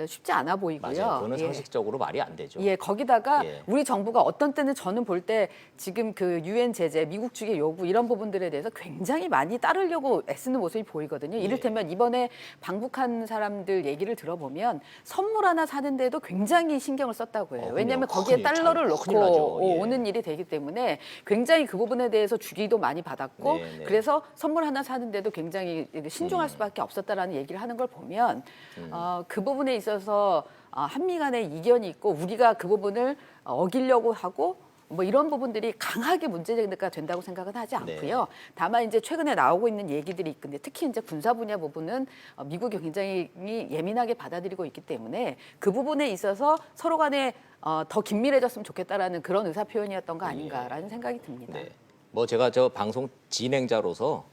쉽지 않아 보이고요. 맞아요. 그거는 예. 상식적으로 말이 안 되죠. 예, 거기다가 예. 우리 정부가 어떤 때는 저는 볼 때 지금 그 유엔 제재, 미국 측의 요구 이런 부분들에 대해서 굉장히 많이 따르려고 애쓰는 모습이 보이거든요. 예. 이를테면 이번에 방북한 사람들 얘기를 들어보면 선물 하나 사는데도 굉장히 신경을 썼다고 해요. 왜냐하면 거기에 큰일, 달러를 큰일 나죠. 넣고 예. 오는 일이 되기 때문에 굉장히 그 부분에 대해서 주기도 많이 받았고 네, 네. 그래서 선물 하나 사는데도 굉장히 신중할 수밖에 없었다라는 얘기를 하는 걸 보면 그 부분에 있어서 한미 간에 이견이 있고 우리가 그 부분을 어기려고 하고 뭐 이런 부분들이 강하게 문제가 된다고 생각은 하지 않고요. 다만 이제 최근에 나오고 있는 얘기들이 있는데 특히 이제 군사 분야 부분은 미국이 굉장히 예민하게 받아들이고 있기 때문에 그 부분에 있어서 서로 간에 더 긴밀해졌으면 좋겠다라는 그런 의사 표현이었던 거 아닌가라는 생각이 듭니다. 네. 뭐 제가 저 방송 진행자로서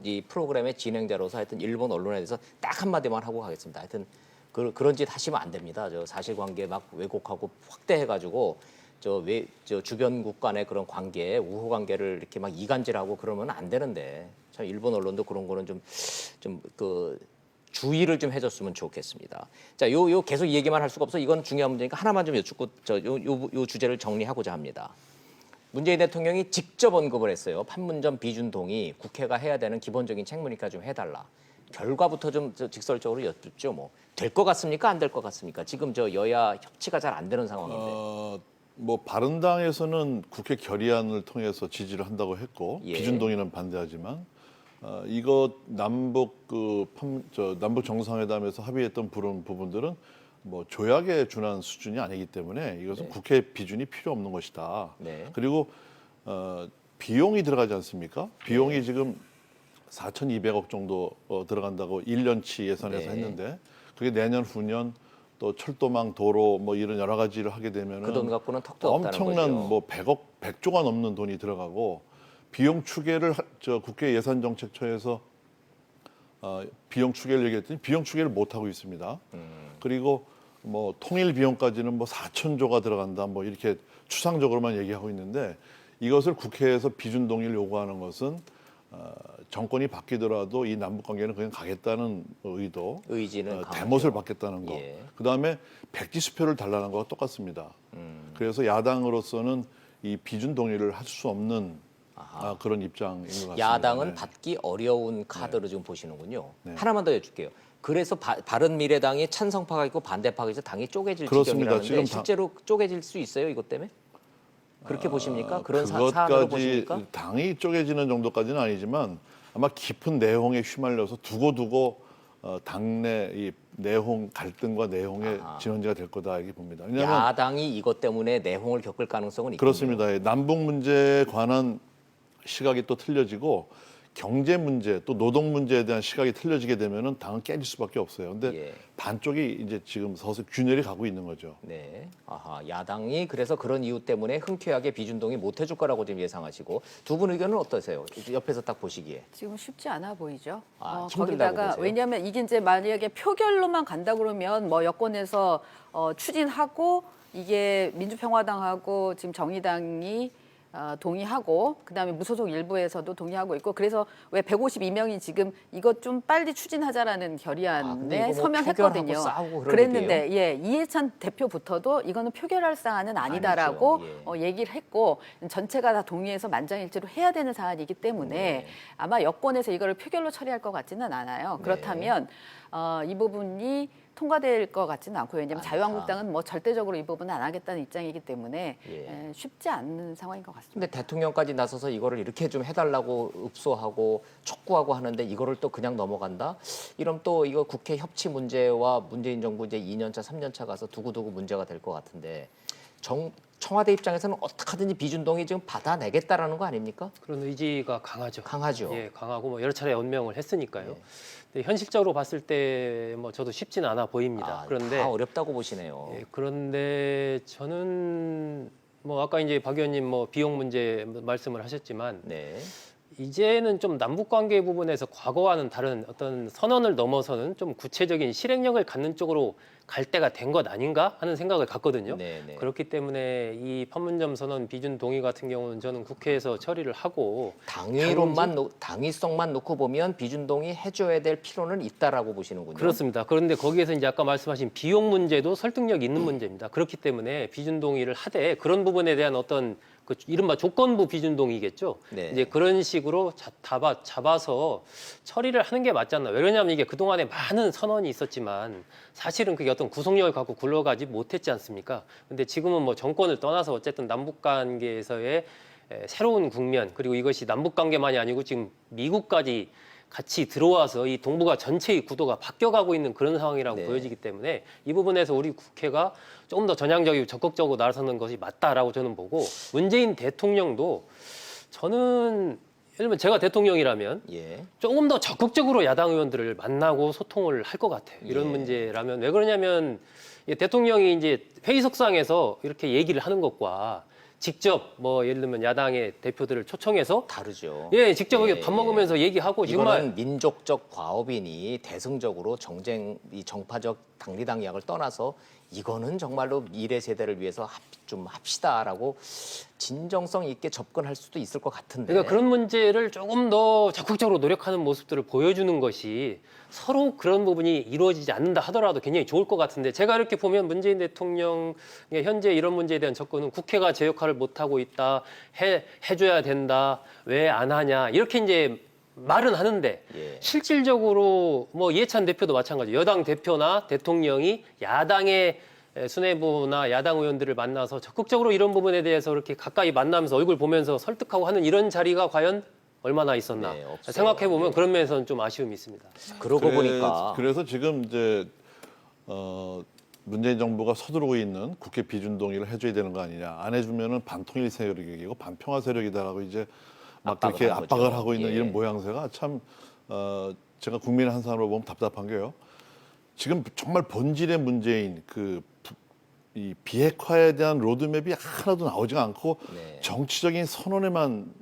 이 프로그램의 진행자로서 하여튼 일본 언론에 대해서 딱 한마디만 하고 가겠습니다. 하여튼 그런 짓 하시면 안 됩니다. 저 사실관계 막 왜곡하고 확대해가지고 저 주변국 간의 그런 관계, 우호 관계를 이렇게 막 이간질하고 그러면 안 되는데 참 일본 언론도 그런 거는 좀 주의를 좀 해줬으면 좋겠습니다. 자, 요 계속 이 얘기만 할 수가 없어. 이건 중요한 문제니까 하나만 좀 여쭙고 요 주제를 정리하고자 합니다. 문재인 대통령이 직접 언급을 했어요. 판문점 비준동의 국회가 해야 되는 기본적인 책무니까 좀 해달라. 결과부터 좀 직설적으로 여쭙죠. 뭐 될 것 같습니까? 안 될 것 같습니까? 지금 저 여야 협치가 잘 안 되는 상황인데. 뭐 바른당에서는 국회 결의안을 통해서 지지를 한다고 했고 예. 비준동의는 반대하지만 이거 남북 남북 정상회담에서 합의했던 부분들은 뭐 조약에 준한 수준이 아니기 때문에 이것은 국회 비준이 필요 없는 것이다. 네. 그리고 비용이 들어가지 않습니까? 비용이 지금 4,200억 정도 들어간다고 1년치 예산에서 네. 했는데 그게 내년 후년 또 철도망 도로 뭐 이런 여러 가지를 하게 되면은 그 돈 갖고는 턱도 없다는 엄청난 거죠. 뭐 100조가 넘는 돈이 들어가고 비용 추계를 국회 예산정책처에서 비용 추계를 얘기했더니 비용 추계를 못 하고 있습니다. 그리고 뭐 통일 비용까지는 뭐 4,000조가 들어간다 뭐 이렇게 추상적으로만 얘기하고 있는데 이것을 국회에서 비준 동의를 요구하는 것은 정권이 바뀌더라도 이 남북 관계는 그냥 가겠다는 의도, 의지는 대못을 받겠다는 거. 예. 그다음에 백지수표를 달라는 거와 똑같습니다. 그래서 야당으로서는 이 비준 동의를 할 수 없는 그런 입장인 것 같습니다. 야당은 네. 받기 어려운 카드로 지금 보시는군요. 네. 하나만 더 여쭐게요. 그래서 바른미래당이 찬성파가 있고 반대파가 있어 당이 쪼개질 그렇습니다. 지경이라는데 지금 실제로 쪼개질 수 있어요, 이것 때문에? 그렇게 보십니까? 그런 사안으로 보십니까? 당이 쪼개지는 정도까지는 아니지만 아마 깊은 내홍에 휘말려서 두고두고 당내 이 내홍 갈등과 내홍의 진원지가 될 거다 이렇게 봅니다. 왜냐하면 야당이 이것 때문에 내홍을 겪을 가능성은 있군요. 그렇습니다. 남북 문제에 관한 시각이 또 틀려지고 경제 문제 또 노동 문제에 대한 시각이 틀려지게 되면은 당은 깨질 수밖에 없어요. 근데 예. 반쪽이 이제 지금 서서히 균열이 가고 있는 거죠. 네, 야당이 그래서 그런 이유 때문에 흔쾌하게 비준동의 못 해줄 거라고 지금 예상하시고 두 분 의견은 어떠세요? 옆에서 딱 보시기에. 지금 쉽지 않아 보이죠. 힘들다고 거기다가 보세요? 왜냐하면 이게 이제 만약에 표결로만 간다 그러면 뭐 여권에서 추진하고 이게 민주평화당하고 지금 정의당이 동의하고 그다음에 무소속 일부에서도 동의하고 있고 그래서 왜 152명이 지금 이것 좀 빨리 추진하자라는 근데 결의안에 이거 뭐 서명했거든요. 표결하고 싸우고 그럴 그랬는데 이해찬 대표부터도 이거는 표결할 사안은 아니다라고 아니죠. 얘기를 했고 전체가 다 동의해서 만장일치로 해야 되는 사안이기 때문에 네. 아마 여권에서 이거를 표결로 처리할 것 같지는 않아요. 그렇다면 이 부분이 통과될 것 같지는 않고요. 왜냐하면 않다. 자유한국당은 뭐 절대적으로 이 부분은 안 하겠다는 입장이기 때문에 예. 쉽지 않은 상황인 것 같습니다. 근데 대통령까지 나서서 이거를 이렇게 좀 해달라고 읍소하고 촉구하고 하는데 이거를 또 그냥 넘어간다? 이러면 또 이거 국회 협치 문제와 문재인 정부 이제 2년차, 3년차 가서 두고두고 문제가 될 것 같은데 청와대 입장에서는 어떻게든지 비준동의 지금 받아내겠다라는 거 아닙니까? 그런 의지가 강하죠. 강하죠. 예, 강하고 뭐 여러 차례 연명을 했으니까요. 근데 현실적으로 봤을 때 뭐 저도 쉽지는 않아 보입니다. 그런데 다 어렵다고 보시네요. 예, 그런데 저는 뭐 아까 이제 박 의원님 뭐 비용 문제 말씀을 하셨지만 네. 이제는 좀 남북 관계 부분에서 과거와는 다른 어떤 선언을 넘어서는 좀 구체적인 실행력을 갖는 쪽으로 갈 때가 된 것 아닌가 하는 생각을 갖거든요. 네. 그렇기 때문에 이 판문점 선언 비준 동의 같은 경우는 저는 국회에서 처리를 하고 당위성만 놓고 보면 비준동의 해줘야 될 필요는 있다라고 보시는군요. 그렇습니다. 그런데 거기에서 이제 아까 말씀하신 비용 문제도 설득력 있는 문제입니다. 그렇기 때문에 비준 동의를 하되 그런 부분에 대한 어떤 그 이른바 조건부 비준 동의겠죠. 네. 이제 그런 식으로 잡아서 처리를 하는 게 맞지 않나. 왜냐하면 이게 그동안에 많은 선언이 있었지만 사실은 그게 어떤 구속력을 갖고 굴러가지 못했지 않습니까? 근데 지금은 뭐 정권을 떠나서 어쨌든 남북 관계에서의 새로운 국면 그리고 이것이 남북 관계만이 아니고 지금 미국까지 같이 들어와서 이 동북아 전체의 구도가 바뀌어가고 있는 그런 상황이라고 네. 보여지기 때문에 이 부분에서 우리 국회가 조금 더 전향적이고 적극적으로 나서는 것이 맞다라고 저는 보고 문재인 대통령도 저는 예를 들면 제가 대통령이라면 예. 조금 더 적극적으로 야당 의원들을 만나고 소통을 할 것 같아요. 이런 예. 문제라면 왜 그러냐면 이 대통령이 이제 회의석상에서 이렇게 얘기를 하는 것과 직접 뭐 예를 들면 야당의 대표들을 초청해서 다르죠. 예, 직접 예, 밥 먹으면서 얘기하고 정말 이거는 민족적 과업이니 대승적으로 이 정파적 당리당 약을 떠나서 이거는 정말로 미래 세대를 위해서 좀 합시다라고 진정성 있게 접근할 수도 있을 것 같은데. 그러니까 그런 문제를 조금 더 적극적으로 노력하는 모습들을 보여주는 것이 서로 그런 부분이 이루어지지 않는다 하더라도 굉장히 좋을 것 같은데 제가 이렇게 보면 문재인 대통령의 현재 이런 문제에 대한 접근은 국회가 제 역할을 못하고 있다, 해줘야 된다, 왜 안 하냐 이렇게 이제 말은 하는데 예. 실질적으로 뭐 이해찬 대표도 마찬가지 여당 대표나 대통령이 야당의 수뇌부나 야당 의원들을 만나서 적극적으로 이런 부분에 대해서 이렇게 가까이 만나면서 얼굴 보면서 설득하고 하는 이런 자리가 과연 얼마나 있었나 네, 없어요. 생각해 보면 네. 그런 면에서는 좀 아쉬움이 있습니다. 그러고 보니까 그래서 지금 이제 문재인 정부가 서두르고 있는 국회 비준 동의를 해줘야 되는 거 아니냐. 안 해주면은 반통일 세력이고 반평화 세력이다라고 이제 막 압박을 그렇게 한 압박을 거죠. 하고 있는 예. 이런 모양새가 참 제가 국민의 한 사람으로 보면 답답한 게요. 지금 정말 본질의 문제인 이 비핵화에 대한 로드맵이 하나도 나오지가 않고 네. 정치적인 선언에만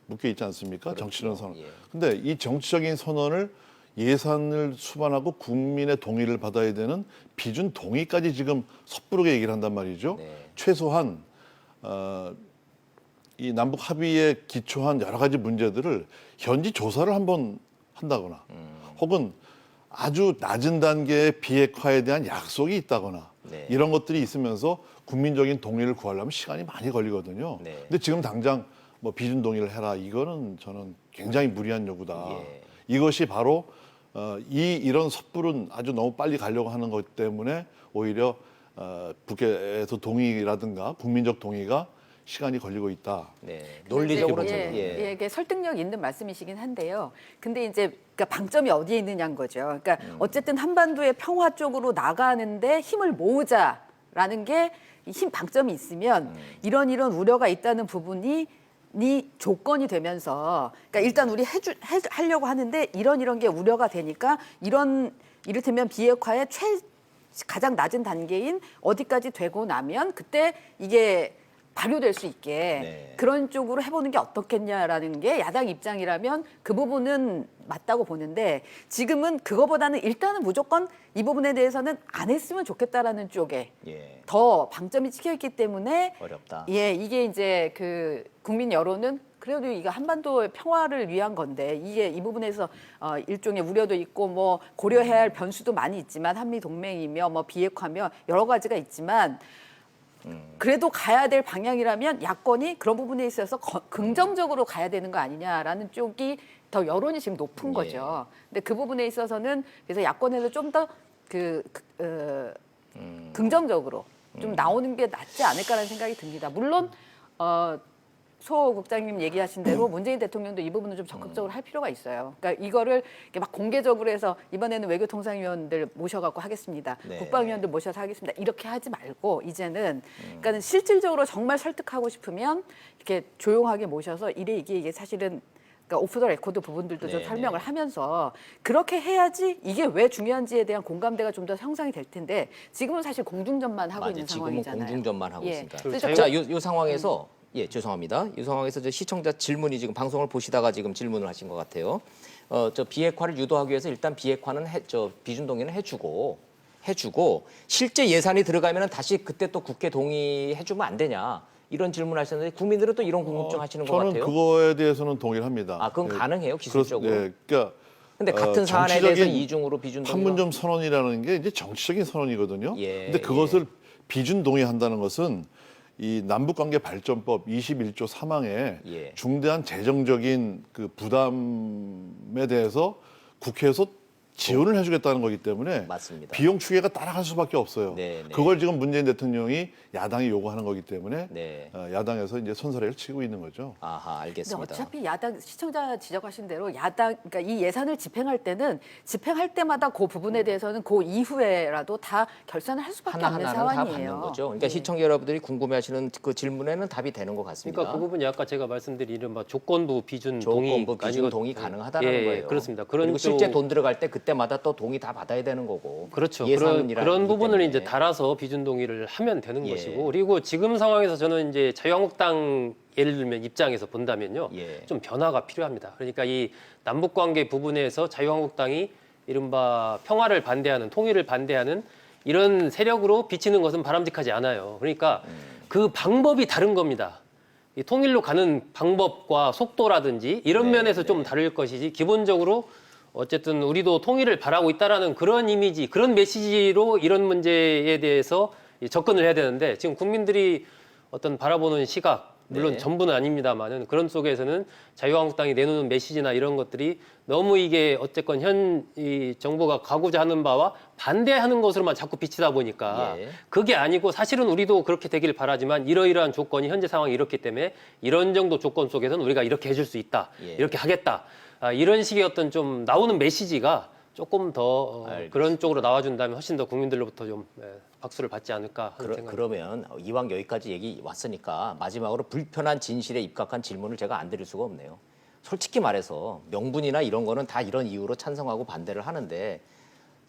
묶여 있지 않습니까? 그렇죠. 정치적 선언. 예. 근데 이 정치적인 선언을 예산을 수반하고 국민의 동의를 받아야 되는 비준 동의까지 지금 섣부르게 얘기를 한단 말이죠. 네. 최소한 이 남북 합의에 기초한 여러 가지 문제들을 현지 조사를 한번 한다거나 혹은 아주 낮은 단계의 비핵화에 대한 약속이 있다거나 네. 이런 것들이 있으면서 국민적인 동의를 구하려면 시간이 많이 걸리거든요. 네. 근데 지금 당장 뭐 비준 동의를 해라 이거는 저는 굉장히 무리한 요구다. 예. 이것이 바로 이런 섣부른 아주 너무 빨리 가려고 하는 것 때문에 오히려 국회에서 동의라든가 국민적 동의가 시간이 걸리고 있다. 네. 논리적으로 예, 예, 이게 설득력 있는 말씀이시긴 한데요. 근데 이제 그러니까 방점이 어디에 있느냐는 거죠. 그러니까 어쨌든 한반도의 평화 쪽으로 나가는데 힘을 모으자라는 게 힘 방점이 있으면 이런 우려가 있다는 부분이 조건이 되면서 그러니까 일단 우리 하려고 하는데 이런 게 우려가 되니까 이를테면 비핵화의 가장 낮은 단계인 어디까지 되고 나면 그때 이게 발효될 수 있게 네. 그런 쪽으로 해보는 게 어떻겠냐라는 게 야당 입장이라면 그 부분은 맞다고 보는데 지금은 그거보다는 일단은 무조건 이 부분에 대해서는 안 했으면 좋겠다라는 쪽에 예. 더 방점이 찍혀 있기 때문에 어렵다. 예, 이게 이제 그 국민 여론은 그래도 이거 한반도의 평화를 위한 건데 이게 이 부분에서 일종의 우려도 있고 뭐 고려해야 할 변수도 많이 있지만 한미 동맹이며 뭐 비핵화며 여러 가지가 있지만 그래도 가야 될 방향이라면 야권이 그런 부분에 있어서 긍정적으로 가야 되는 거 아니냐라는 쪽이 더 여론이 지금 높은 거죠. 근데 그 부분에 있어서는 그래서 야권에서 좀 더 긍정적으로 좀 나오는 게 낫지 않을까라는 생각이 듭니다. 물론 소 국장님 얘기하신 대로 문재인 대통령도 이 부분은 좀 적극적으로 할 필요가 있어요. 그러니까 이거를 이렇게 막 공개적으로 해서 이번에는 외교통상위원들 모셔갖고 하겠습니다. 네. 국방위원들 모셔서 하겠습니다. 이렇게 하지 말고 이제는 그러니까 실질적으로 정말 설득하고 싶으면 이렇게 조용하게 모셔서 이게 사실은 그러니까 오프 더 레코드 부분들도 좀 네, 설명을 네. 하면서 그렇게 해야지 이게 왜 중요한지에 대한 공감대가 좀 더 형성이 될 텐데 지금은 사실 공중전만 하고 있는 지금은 상황이잖아요. 공중전만 하고 예. 있으니까. 그래서 자, 요 상황에서 예, 죄송합니다. 이 상황에서 저 시청자 질문이 지금 방송을 보시다가 지금 질문을 하신 것 같아요. 저 비핵화를 유도하기 위해서 일단 비핵화는 비준 동의는 해주고 실제 예산이 들어가면 다시 그때 또 국회 동의해주면 안 되냐 이런 질문하셨는데 국민들은 또 이런 궁금증 하시는 것 저는 같아요. 그거에 대해서는 동의를 합니다. 아, 그건 예, 가능해요 기술적으로. 예, 그러니까 근데 같은 사안에 대해서 정치적인 이중으로 비준 동의가 판문점 선언이라는 게 이제 정치적인 선언이거든요. 예, 근데 그것을 비준 동의한다는 것은 이 남북관계 발전법 21조 3항에 예. 중대한 재정적인 그 부담에 대해서 국회에서 지원을 해주겠다는 거기 때문에 맞습니다. 비용 추계가 따라갈 수밖에 없어요. 네, 네. 그걸 지금 문재인 대통령이 야당이 요구하는 거기 때문에 네. 야당에서 이제 손사래를 치고 있는 거죠. 아하, 근데 알겠습니다. 어차피 야당 시청자 지적하신 대로 야당 그러니까 이 예산을 집행할 때는 집행할 때마다 그 부분에 대해서는 그 이후에라도 다 결산을 할 수밖에 없는 하나하나는 다 상황이에요. 받는 거죠. 그러니까 예. 시청자 여러분들이 궁금해하시는 그 질문에는 답이 되는 것 같습니다. 그러니까 그 부분이 아까 제가 말씀드린 이른바 조건부 비준 동의 조건부 비준 아니고- 동의 가능하다는 예, 거예요. 그렇습니다. 그런 그리고 실제 쪽- 돈 들어갈 때 그때마다 또 동의 다 받아야 되는 거고. 그렇죠. 예산이라는 그런 거기 부분을 때문에. 이제 달아서 비준 동의를 하면 되는 예. 것이고, 그리고 지금 상황에서 저는 이제 자유한국당 예를 들면 입장에서 본다면요, 예. 좀 변화가 필요합니다. 그러니까 이 남북 관계 부분에서 자유한국당이 이른바 평화를 반대하는, 통일을 반대하는 이런 세력으로 비치는 것은 바람직하지 않아요. 그러니까 그 방법이 다른 겁니다. 이 통일로 가는 방법과 속도라든지 이런 네, 면에서 좀 다를 것이지, 기본적으로 어쨌든 우리도 통일을 바라고 있다라는 그런 이미지, 그런 메시지로 이런 문제에 대해서 접근을 해야 되는데, 지금 국민들이 어떤 바라보는 시각, 물론 네. 전부는 아닙니다만은 그런 속에서는 자유한국당이 내놓는 메시지나 이런 것들이 너무 이게 어쨌건 이 정부가 가고자 하는 바와 반대하는 것으로만 자꾸 비치다 보니까 예. 그게 아니고, 사실은 우리도 그렇게 되기를 바라지만 이러이러한 조건이 현재 상황이 이렇기 때문에 이런 정도 조건 속에서는 우리가 이렇게 해줄 수 있다, 예. 이렇게 하겠다, 이런 식의 어떤 좀 나오는 메시지가 조금 더 알겠습니다. 그런 쪽으로 나와준다면 훨씬 더 국민들로부터 좀 박수를 받지 않을까 하는 생각이 그러면 이왕 여기까지 얘기 왔으니까 마지막으로 불편한 진실에 입각한 질문을 제가 안 드릴 수가 없네요. 솔직히 말해서 명분이나 이런 거는 다 이런 이유로 찬성하고 반대를 하는데,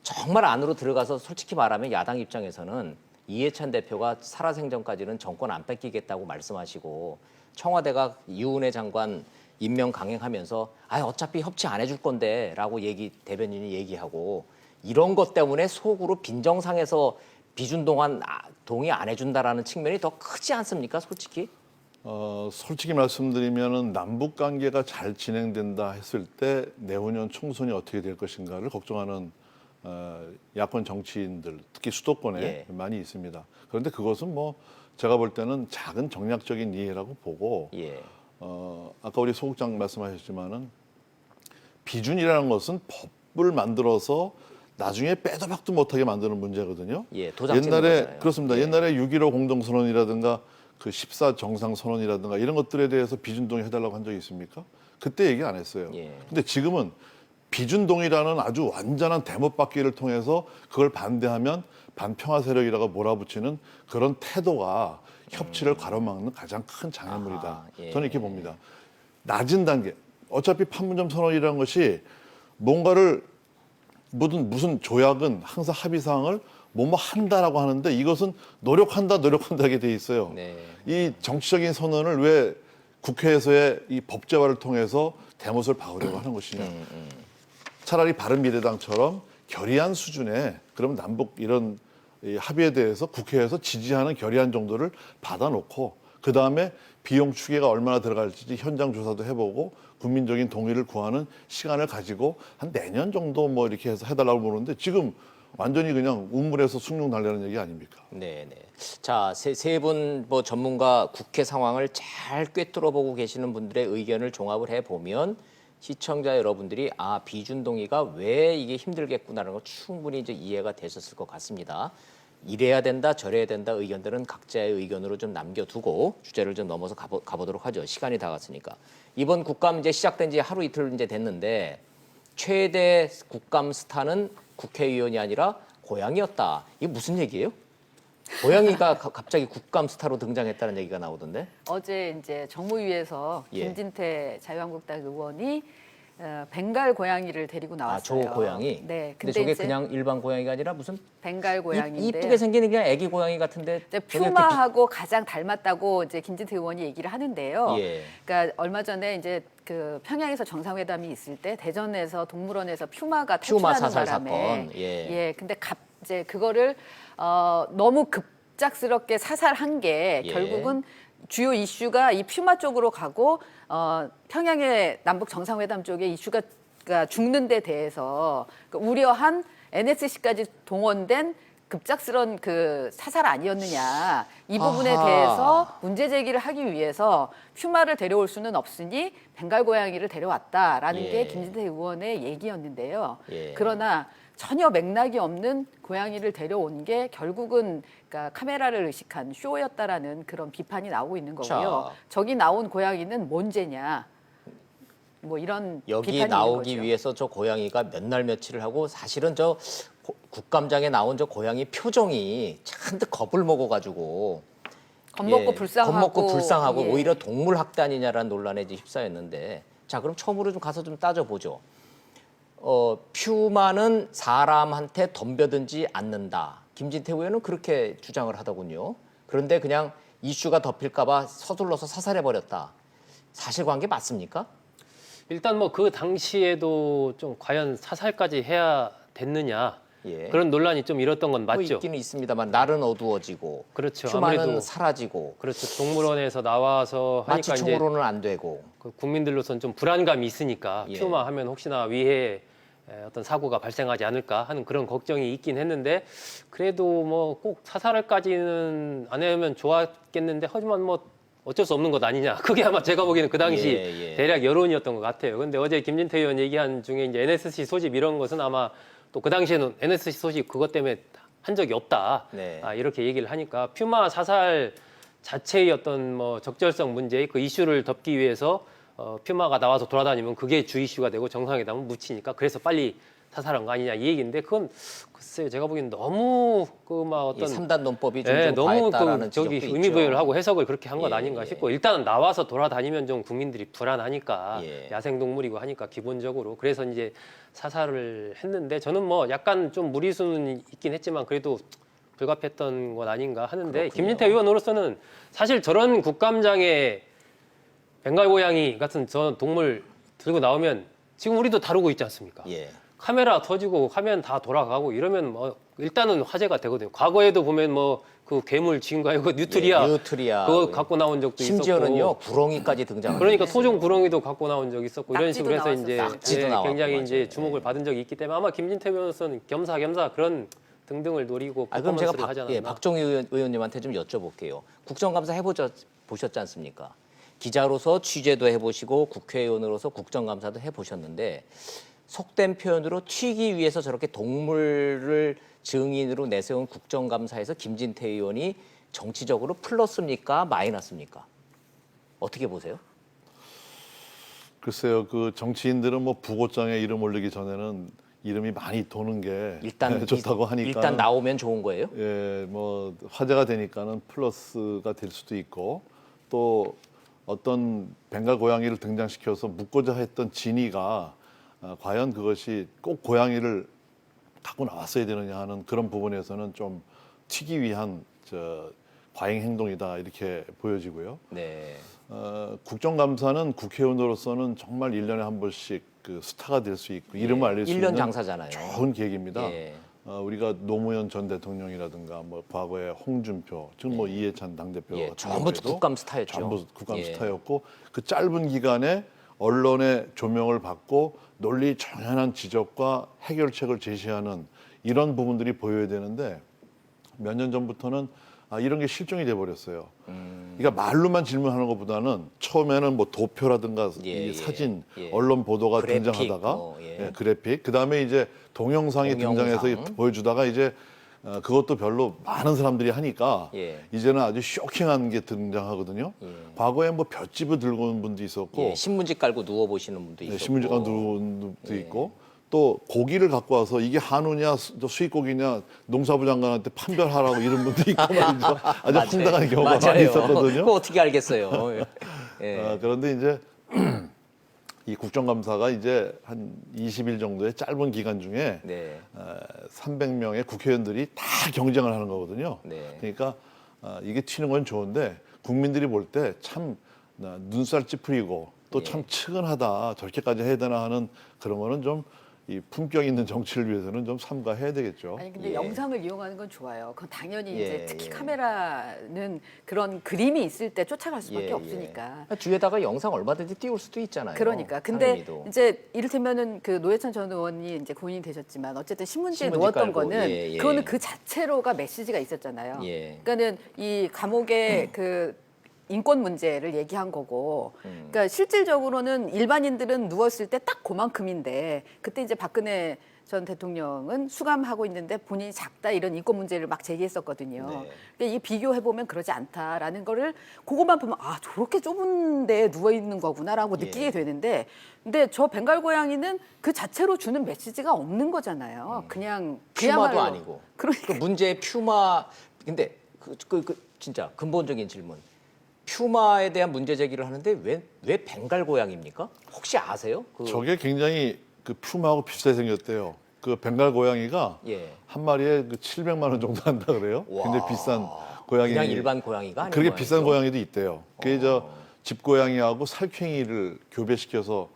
정말 안으로 들어가서 솔직히 말하면 야당 입장에서는 이해찬 대표가 살아생전까지는 정권 안 뺏기겠다고 말씀하시고, 청와대가 이훈혜 장관 임명 강행하면서 어차피 협치 안 해줄 건데라고 대변인이 얘기하고, 이런 것 때문에 속으로 빈정상에서 비준 동의 안 해준다라는 측면이 더 크지 않습니까, 솔직히? 솔직히 말씀드리면은 남북 관계가 잘 진행된다 했을 때 내후년 총선이 어떻게 될 것인가를 걱정하는 야권 정치인들, 특히 수도권에 예. 많이 있습니다. 그런데 그것은 뭐 제가 볼 때는 작은 정략적인 이해라고 보고, 예. 아까 우리 소국장 말씀하셨지만은 비준이라는 것은 법을 만들어서 나중에 빼도 박도 못하게 만드는 문제거든요. 예, 도장 찍는 옛날에 거잖아요. 그렇습니다. 예. 옛날에 6.15 공동선언이라든가 그 14 정상선언이라든가 이런 것들에 대해서 비준동의 해달라고 한 적이 있습니까? 그때 얘기 안 했어요. 예. 근데 지금은 비준동의라는 아주 완전한 대못받기를 통해서 그걸 반대하면 반평화 세력이라고 몰아붙이는 그런 태도가 협치를 가로막는 가장 큰 장애물이다. 아하, 예. 저는 이렇게 봅니다. 낮은 단계. 어차피 판문점 선언이라는 것이 뭔가를 무슨 조약은 항상 합의 사항을 뭐뭐 한다라고 하는데, 이것은 노력한다게 돼 있어요. 네. 이 정치적인 선언을 왜 국회에서의 이 법제화를 통해서 대못을 박으려고 하는 것이냐. 차라리 바른미래당처럼 결의안 수준의, 그럼 남북 이런 이 합의에 대해서 국회에서 지지하는 결의안 정도를 받아놓고, 그 다음에 비용 추계가 얼마나 들어갈지 현장 조사도 해보고 국민적인 동의를 구하는 시간을 가지고 한 내년 정도 뭐 이렇게 해서 해달라고 보는데, 지금 완전히 그냥 우물에서 숭늉 날려는 얘기 아닙니까? 네, 네. 자, 세 분 뭐 전문가 국회 상황을 잘 꿰뚫어 보고 계시는 분들의 의견을 종합을 해 보면, 시청자 여러분들이 비준 동의가 왜 이게 힘들겠구나라는 거 충분히 이제 이해가 되셨을 것 같습니다. 이래야 된다, 저래야 된다 의견들은 각자의 의견으로 좀 남겨두고 주제를 좀 넘어서 가보도록 하죠. 시간이 다 갔으니까. 이번 국감 이제 시작된 지 하루 이틀 이제 됐는데, 최대 국감 스타는 국회의원이 아니라 고양이였다. 이게 무슨 얘기예요? 고양이가 갑자기 국감 스타로 등장했다는 얘기가 나오던데. 어제 이제 정무위에서 예. 김진태 자유한국당 의원이 벵갈 고양이를 데리고 나왔어요. 저 고양이? 네. 근데 저게 그냥 일반 고양이가 아니라 무슨 벵갈 고양이인데 이쁘게 생기는 그냥 애기 고양이 같은데. 이제 저게 이렇게 퓨마하고 가장 닮았다고 이제 김진태 의원이 얘기를 하는데요. 예. 그러니까 얼마 전에 이제 그 평양에서 정상회담이 있을 때 대전에서 동물원에서 퓨마가 퓨마 탈출하는 사살 바람에 사건. 예. 예. 근데 이제 그거를 너무 급작스럽게 사살한 게 예. 결국은 주요 이슈가 이 퓨마 쪽으로 가고 평양의 남북 정상회담 쪽에 이슈가 죽는 데 대해서 우려한 NSC까지 동원된 급작스런 그 사살 아니었느냐 이 부분에 아하. 대해서 문제 제기를 하기 위해서 퓨마를 데려올 수는 없으니 벵갈 고양이를 데려왔다라는 예. 게 김진태 의원의 얘기였는데요. 예. 그러나 전혀 맥락이 없는 고양이를 데려온 게 결국은 그러니까 카메라를 의식한 쇼였다라는 그런 비판이 나오고 있는 거고요. 자. 저기 나온 고양이는 뭔 죄냐? 뭐 이런 여기 비판이 나오기 있는 거죠. 위해서 저 고양이가 몇 날 며칠을 하고 사실은 저 국감장에 나온 저 고양이 표정이 잔뜩 겁을 먹어가지고 겁먹고 불쌍하고 겁먹고 불쌍하고 예. 오히려 동물 학대 아니냐라는 논란에 이제 휩싸였는데 자 그럼 처음으로 좀 가서 좀 따져보죠. 퓨마는 사람한테 덤벼들지 않는다. 김진태 의원은 그렇게 주장을 하더군요. 그런데 그냥 이슈가 덮일까봐 서둘러서 사살해버렸다. 사실관계 맞습니까? 일단 뭐 그 당시에도 좀 과연 사살까지 해야 됐느냐 예. 그런 논란이 좀 일었던 건 뭐 맞죠. 있기는 있습니다만 날은 어두워지고 그렇죠. 퓨마는 아무래도 사라지고 그렇죠. 동물원에서 나와서 하니까 이제 마취총으로는 안 되고 그 국민들로서는 좀 불안감이 있으니까 예. 퓨마 하면 혹시나 위해 어떤 사고가 발생하지 않을까 하는 그런 걱정이 있긴 했는데 그래도 뭐 꼭 사살까지는 안 하면 좋았겠는데 하지만 뭐 어쩔 수 없는 것 아니냐. 그게 아마 제가 보기에는 그 당시 예. 대략 여론이었던 것 같아요. 근데 어제 김진태 의원 얘기한 중에 이제 NSC 소집 이런 것은 아마 또 그 당시에는 NSC 소집 그것 때문에 한 적이 없다. 네. 이렇게 얘기를 하니까 퓨마 사살 자체의 어떤 뭐 적절성 문제 그 이슈를 덮기 위해서 퓨마가 나와서 돌아다니면 그게 주 이슈가 되고 정상회담은 묻히니까 그래서 빨리 사살한 거 아니냐 이 얘기인데 그건 글쎄요 제가 보기엔 너무 그 막 어떤 3단 논법이 좀, 예, 좀 너무 과했다라는 그 저기 지적도 의미부여를 있죠. 하고 해석을 그렇게 한 것 예, 아닌가 예. 싶고 일단은 나와서 돌아다니면 좀 국민들이 불안하니까 예. 야생동물이고 하니까 기본적으로 그래서 이제 사살을 했는데 저는 뭐 약간 좀 무리수는 있긴 했지만 그래도 불가피했던 것 아닌가 하는데 그렇군요. 김진태 의원으로서는 사실 저런 국감장에 벵갈 고양이 같은 저 동물 들고 나오면 지금 우리도 다루고 있지 않습니까? 예. 카메라 터지고 화면 다 돌아가고 이러면 뭐 일단은 화제가 되거든요. 과거에도 보면 뭐 그 괴물 지금가 이거 뉴트리아, 예, 뉴트리아. 그거 갖고 나온 적도 심지어는요 있었고 구렁이까지 등장을 그러니까 했어요. 토종 구렁이도 갖고 나온 적이 있었고 이런 낙지도 식으로 해서 이제 나왔었어요. 낙지도 나왔고, 굉장히 이제 맞아요. 주목을 예. 받은 적이 있기 때문에 아마 김진태 변호사는 겸사겸사 그런 등등을 노리고 그럼 제가 퍼포먼스를 하지 않았나. 박정희 의원님한테 좀 여쭤볼게요. 국정감사 보셨지 않습니까? 기자로서 취재도 해보시고 국회의원으로서 국정감사도 해보셨는데 속된 표현으로 튀기 위해서 저렇게 동물을 증인으로 내세운 국정감사에서 김진태 의원이 정치적으로 플러스입니까 마이너스입니까? 어떻게 보세요? 글쎄요, 그 정치인들은 뭐 부고장에 이름 올리기 전에는 이름이 많이 도는 게 일단 좋다고 하니까 일단 나오면 좋은 거예요? 예, 뭐 화제가 되니까는 플러스가 될 수도 있고 또 어떤 벵갈 고양이를 등장시켜서 묻고자 했던 진위가 과연 그것이 꼭 고양이를 갖고 나왔어야 되느냐 하는 그런 부분에서는 좀 튀기 위한 과잉 행동이다 이렇게 보여지고요. 네. 국정감사는 국회의원으로서는 정말 1년에 한 번씩 그 스타가 될 수 있고 이름을 알릴 수 1년 있는 장사잖아요. 좋은 계기입니다. 예. 우리가 노무현 전 대통령이라든가 뭐 과거에 홍준표, 지금 뭐 이해찬 당대표 예, 같은 전부 경우에도 국감 스타였죠. 전부 국감 예. 스타였고 그 짧은 기간에 언론의 조명을 받고 논리 정연한 지적과 해결책을 제시하는 이런 부분들이 보여야 되는데 몇 년 전부터는 이런 게 실종이 돼 버렸어요. 그러니까 말로만 질문하는 것보다는 처음에는 뭐 도표라든가 예, 이 사진, 예. 언론 보도가 그래픽, 등장하다가 뭐, 예. 그래픽, 그다음에 이제 동영상이 동영상. 등장해서 보여주다가 이제 그것도 별로 많은 사람들이 하니까 예. 이제는 아주 쇼킹한 게 등장하거든요. 과거에 뭐 볏짚을 들고 온 분도 있었고 예, 신문지 깔고 누워 보시는 분도 있었고. 신문지가 들어온 분도 예. 있고 또 고기를 갖고 와서 이게 한우냐 수입고기냐 농사부 장관한테 판별하라고 이런 분도 있고 말이죠. 아주 맞아요. 황당한 경우가 맞아요. 많이 있었거든요. 그거 어떻게 알겠어요? 예. 그런데 이제 이 국정감사가 이제 한 20일 정도의 짧은 기간 중에 네. 300명의 국회의원들이 다 경쟁을 하는 거거든요. 네. 그러니까 이게 튀는 건 좋은데 국민들이 볼 때 참 눈살 찌푸리고 또 참 측은하다 저렇게까지 해야 되나 하는 그런 거는 좀 이 품격 있는 정치를 위해서는 좀 삼가해야 되겠죠. 아니 근데 예. 영상을 이용하는 건 좋아요. 그건 당연히 예, 이제 특히 예. 카메라는 그런 그림이 있을 때 쫓아갈 수밖에 예, 없으니까. 예. 뒤에다가 영상 얼마든지 띄울 수도 있잖아요. 그러니까. 근데 상임위도. 이제 이를테면은 그 노회찬 전 의원이 이제 고인이 되셨지만 어쨌든 신문지에 신문지 놓았던 깔고, 거는 예, 예. 그거는 그 자체로가 메시지가 있었잖아요. 예. 그러니까는 이 감옥의 그 인권 문제를 얘기한 거고, 그러니까 실질적으로는 일반인들은 누웠을 때 딱 그만큼인데 그때 이제 박근혜 전 대통령은 수감하고 있는데 본인이 작다 이런 인권 문제를 막 제기했었거든요. 네. 그러니까 이 비교해 보면 그러지 않다라는 거를 그것만 보면 아 저렇게 좁은 데에 누워 있는 거구나라고 예. 느끼게 되는데, 근데 저 벵갈 고양이는 그 자체로 주는 메시지가 없는 거잖아요. 그냥 퓨마도 그야말로 아니고. 그러니까 그 문제의 퓨마. 근데 진짜 근본적인 질문. 퓨마에 대한 문제 제기를 하는데 왜 벵갈 고양입니까? 혹시 아세요? 저게 굉장히 그 퓨마하고 비슷하게 생겼대요. 그 벵갈 고양이가 예. 한 마리에 그 700만 원 정도 한다 그래요. 와. 굉장히 비싼 고양이. 그냥 일반 고양이가 아니고. 그렇게 비싼 고양이도 있대요. 그게 저 집고양이하고 살쾡이를 교배시켜서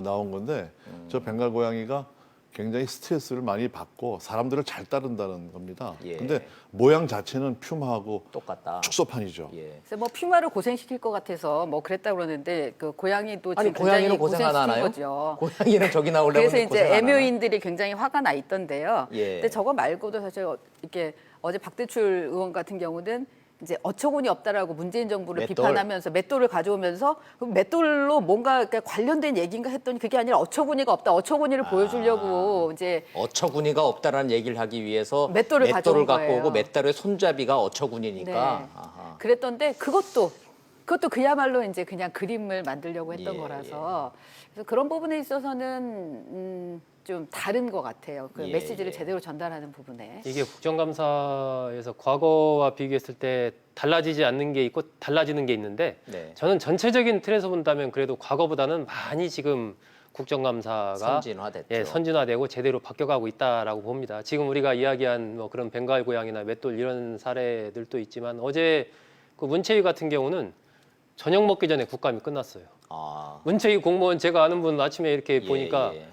나온 건데 저 벵갈 고양이가 굉장히 스트레스를 많이 받고 사람들을 잘 따른다는 겁니다. 예. 근데 모양 자체는 퓨마하고 똑같다. 축소판이죠. 예. 그래서 뭐 퓨마를 고생시킬 것 같아서 뭐 그랬다 그러는데 그 고양이도 아니 지금 고양이는 굉장히 고생 안 고생시킨 하나요? 거죠. 고양이는 저기 나오려면 그래서 고생 안 이제 하나? 애묘인들이 굉장히 화가 나 있던데요. 예. 근데 저거 말고도 사실 이렇게 어제 박대출 의원 같은 경우는 이제 어처구니 없다라고 문재인 정부를 맷돌. 비판하면서 맷돌을 가져오면서 그럼 맷돌로 뭔가 이렇게 관련된 얘기인가 했더니 그게 아니라 어처구니가 없다. 어처구니를 보여주려고 이제 어처구니가 없다라는 얘기를 하기 위해서 맷돌을 가져온 갖고 거예요. 오고 맷돌의 손잡이가 어처구니니까. 네. 아하. 그랬던데 그것도 그야말로 이제 그냥 그림을 만들려고 했던 예, 거라서 그래서 그런 부분에 있어서는 좀 다른 것 같아요. 그 예, 메시지를 예. 제대로 전달하는 부분에. 이게 국정감사에서 과거와 비교했을 때 달라지지 않는 게 있고 달라지는 게 있는데 네. 저는 전체적인 틀에서 본다면 그래도 과거보다는 많이 지금 국정감사가 선진화됐죠. 예, 선진화되고 제대로 바뀌어가고 있다라고 봅니다. 지금 우리가 이야기한 뭐 그런 벵갈 고양이나 맷돌 이런 사례들도 있지만 어제 그 문체위 같은 경우는 저녁 먹기 전에 국감이 끝났어요. 아. 문체위 공무원 제가 아는 분 아침에 이렇게 예, 보니까 예.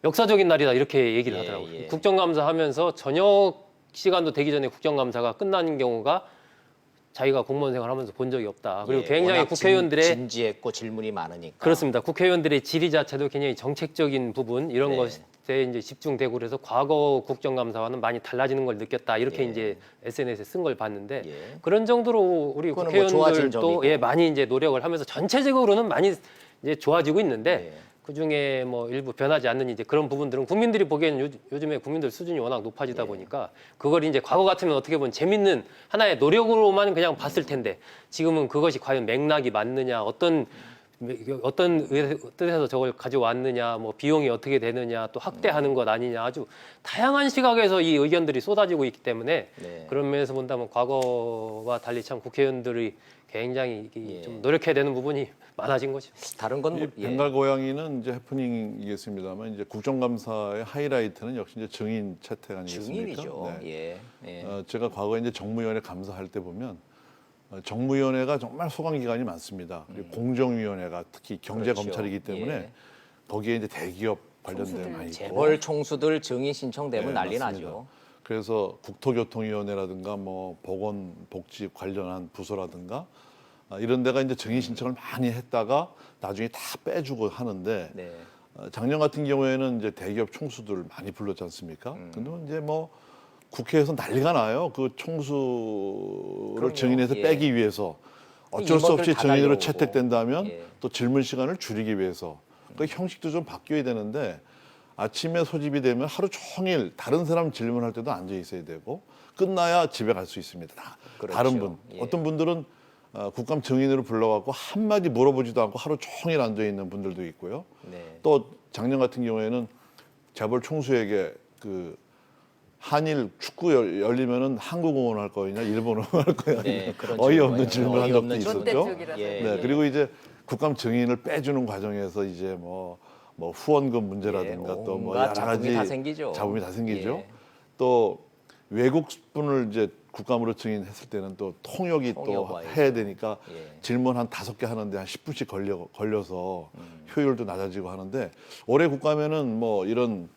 역사적인 날이다 이렇게 얘기를 예, 하더라고요. 예. 국정감사 하면서 저녁 시간도 되기 전에 국정감사가 끝나는 경우가 자기가 공무원 생활하면서 본 적이 없다. 그리고 예, 굉장히 워낙 국회의원들의 진지했고 질문이 많으니까. 그렇습니다. 국회의원들의 질의 자체도 굉장히 정책적인 부분 이런 네. 것에 이제 집중되고 그래서 과거 국정감사와는 많이 달라지는 걸 느꼈다. 이렇게 예. 이제 SNS에 쓴 걸 봤는데 예. 그런 정도로 우리 그거는 뭐 좋아진 점이고. 국회의원들도 예, 많이 이제 노력을 하면서 전체적으로는 많이 이제 좋아지고 있는데 예. 그 중에 뭐 일부 변하지 않는 이제 그런 부분들은 국민들이 보기에는 요즘에 국민들 수준이 워낙 높아지다 예. 보니까 그걸 이제 과거 같으면 어떻게 보면 재밌는 하나의 노력으로만 그냥 봤을 텐데 지금은 그것이 과연 맥락이 맞느냐 어떤 뜻에서 저걸 가져왔느냐 뭐 비용이 어떻게 되느냐 또 학대하는 것 아니냐 아주 다양한 시각에서 이 의견들이 쏟아지고 있기 때문에 네. 그런 면에서 본다면 과거와 달리 참 국회의원들이 굉장히 예. 좀 노력해야 되는 부분이 많아진 거죠. 다른 건 이 뭐, 예. 벵갈 고양이는 이제 해프닝이겠습니다만 이제 국정감사의 하이라이트는 역시 이제 증인 채택 아니겠습니까? 증인이죠. 네. 예. 예. 제가 과거에 이제 정무위원회 감사할 때 보면 정무위원회가 정말 소강 기관이 많습니다. 그리고 공정위원회가 특히 경제 그렇죠. 검찰이기 때문에 예. 거기에 이제 대기업 관련된 총수들. 많이 있고 재벌 총수들 증인 신청되면 네, 난리 맞습니다. 나죠. 그래서 국토교통위원회라든가 뭐 보건복지 관련한 부서라든가 이런 데가 이제 증인 신청을 많이 했다가 나중에 다 빼주고 하는데 네. 작년 같은 경우에는 이제 대기업 총수들 많이 불렀지 않습니까? 근데 이제 뭐 국회에서 난리가 나요. 그 총수를 그럼요. 증인해서 예. 빼기 위해서 어쩔 수 없이 임원들 다 증인으로 달려오고. 채택된다면 예. 또 질문 시간을 줄이기 위해서 그 형식도 좀 바뀌어야 되는데 아침에 소집이 되면 하루 종일 다른 사람 질문할 때도 앉아 있어야 되고 끝나야 집에 갈 수 있습니다. 그렇죠. 다른 분 예. 어떤 분들은 국감 증인으로 불러갖고 한마디 물어보지도 않고 하루 종일 앉아 있는 분들도 있고요. 네. 또 작년 같은 경우에는 재벌 총수에게 그 한일 축구 열리면은 한국 응원할 거냐 일본 응원할 거냐 네, 그런 어이없는 질문이요. 질문을 한 적도 어이없는 있었죠. 질문. 롯데쪽이라서. 예, 네, 예. 그리고 이제 국감 증인을 빼주는 과정에서 이제 뭐 후원금 문제라든가 예, 또 뭐 온갖 여러 잡음이 가지 다 생기죠. 잡음이 다 생기죠. 예. 또 외국 분을 이제 국감으로 증인했을 때는 또 통역이 또 통역와야죠. 해야 되니까 예. 질문 한 5개 하는데 한 10분씩 걸려서 효율도 낮아지고 하는데 올해 국감에는 뭐 이런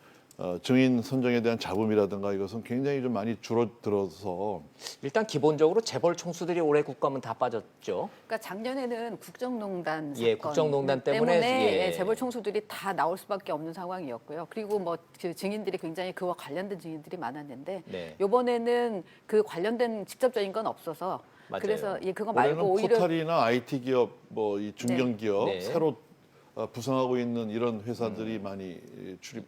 증인 선정에 대한 잡음이라든가 이것은 굉장히 좀 많이 줄어들어서 일단 기본적으로 재벌 총수들이 올해 국감은 다 빠졌죠. 그러니까 작년에는 국정농단 예, 사건 국정농단 때문에, 예. 재벌 총수들이 다 나올 수밖에 없는 상황이었고요. 그리고 뭐 그 증인들이 굉장히 그와 관련된 증인들이 많았는데 네. 이번에는 그 관련된 직접적인 건 없어서 맞아요. 그래서 예, 그거 올해는 말고 오히려 포탈이나 IT 기업, 뭐 이 중견기업 네. 새로 부상하고 있는 이런 회사들이 많이 출입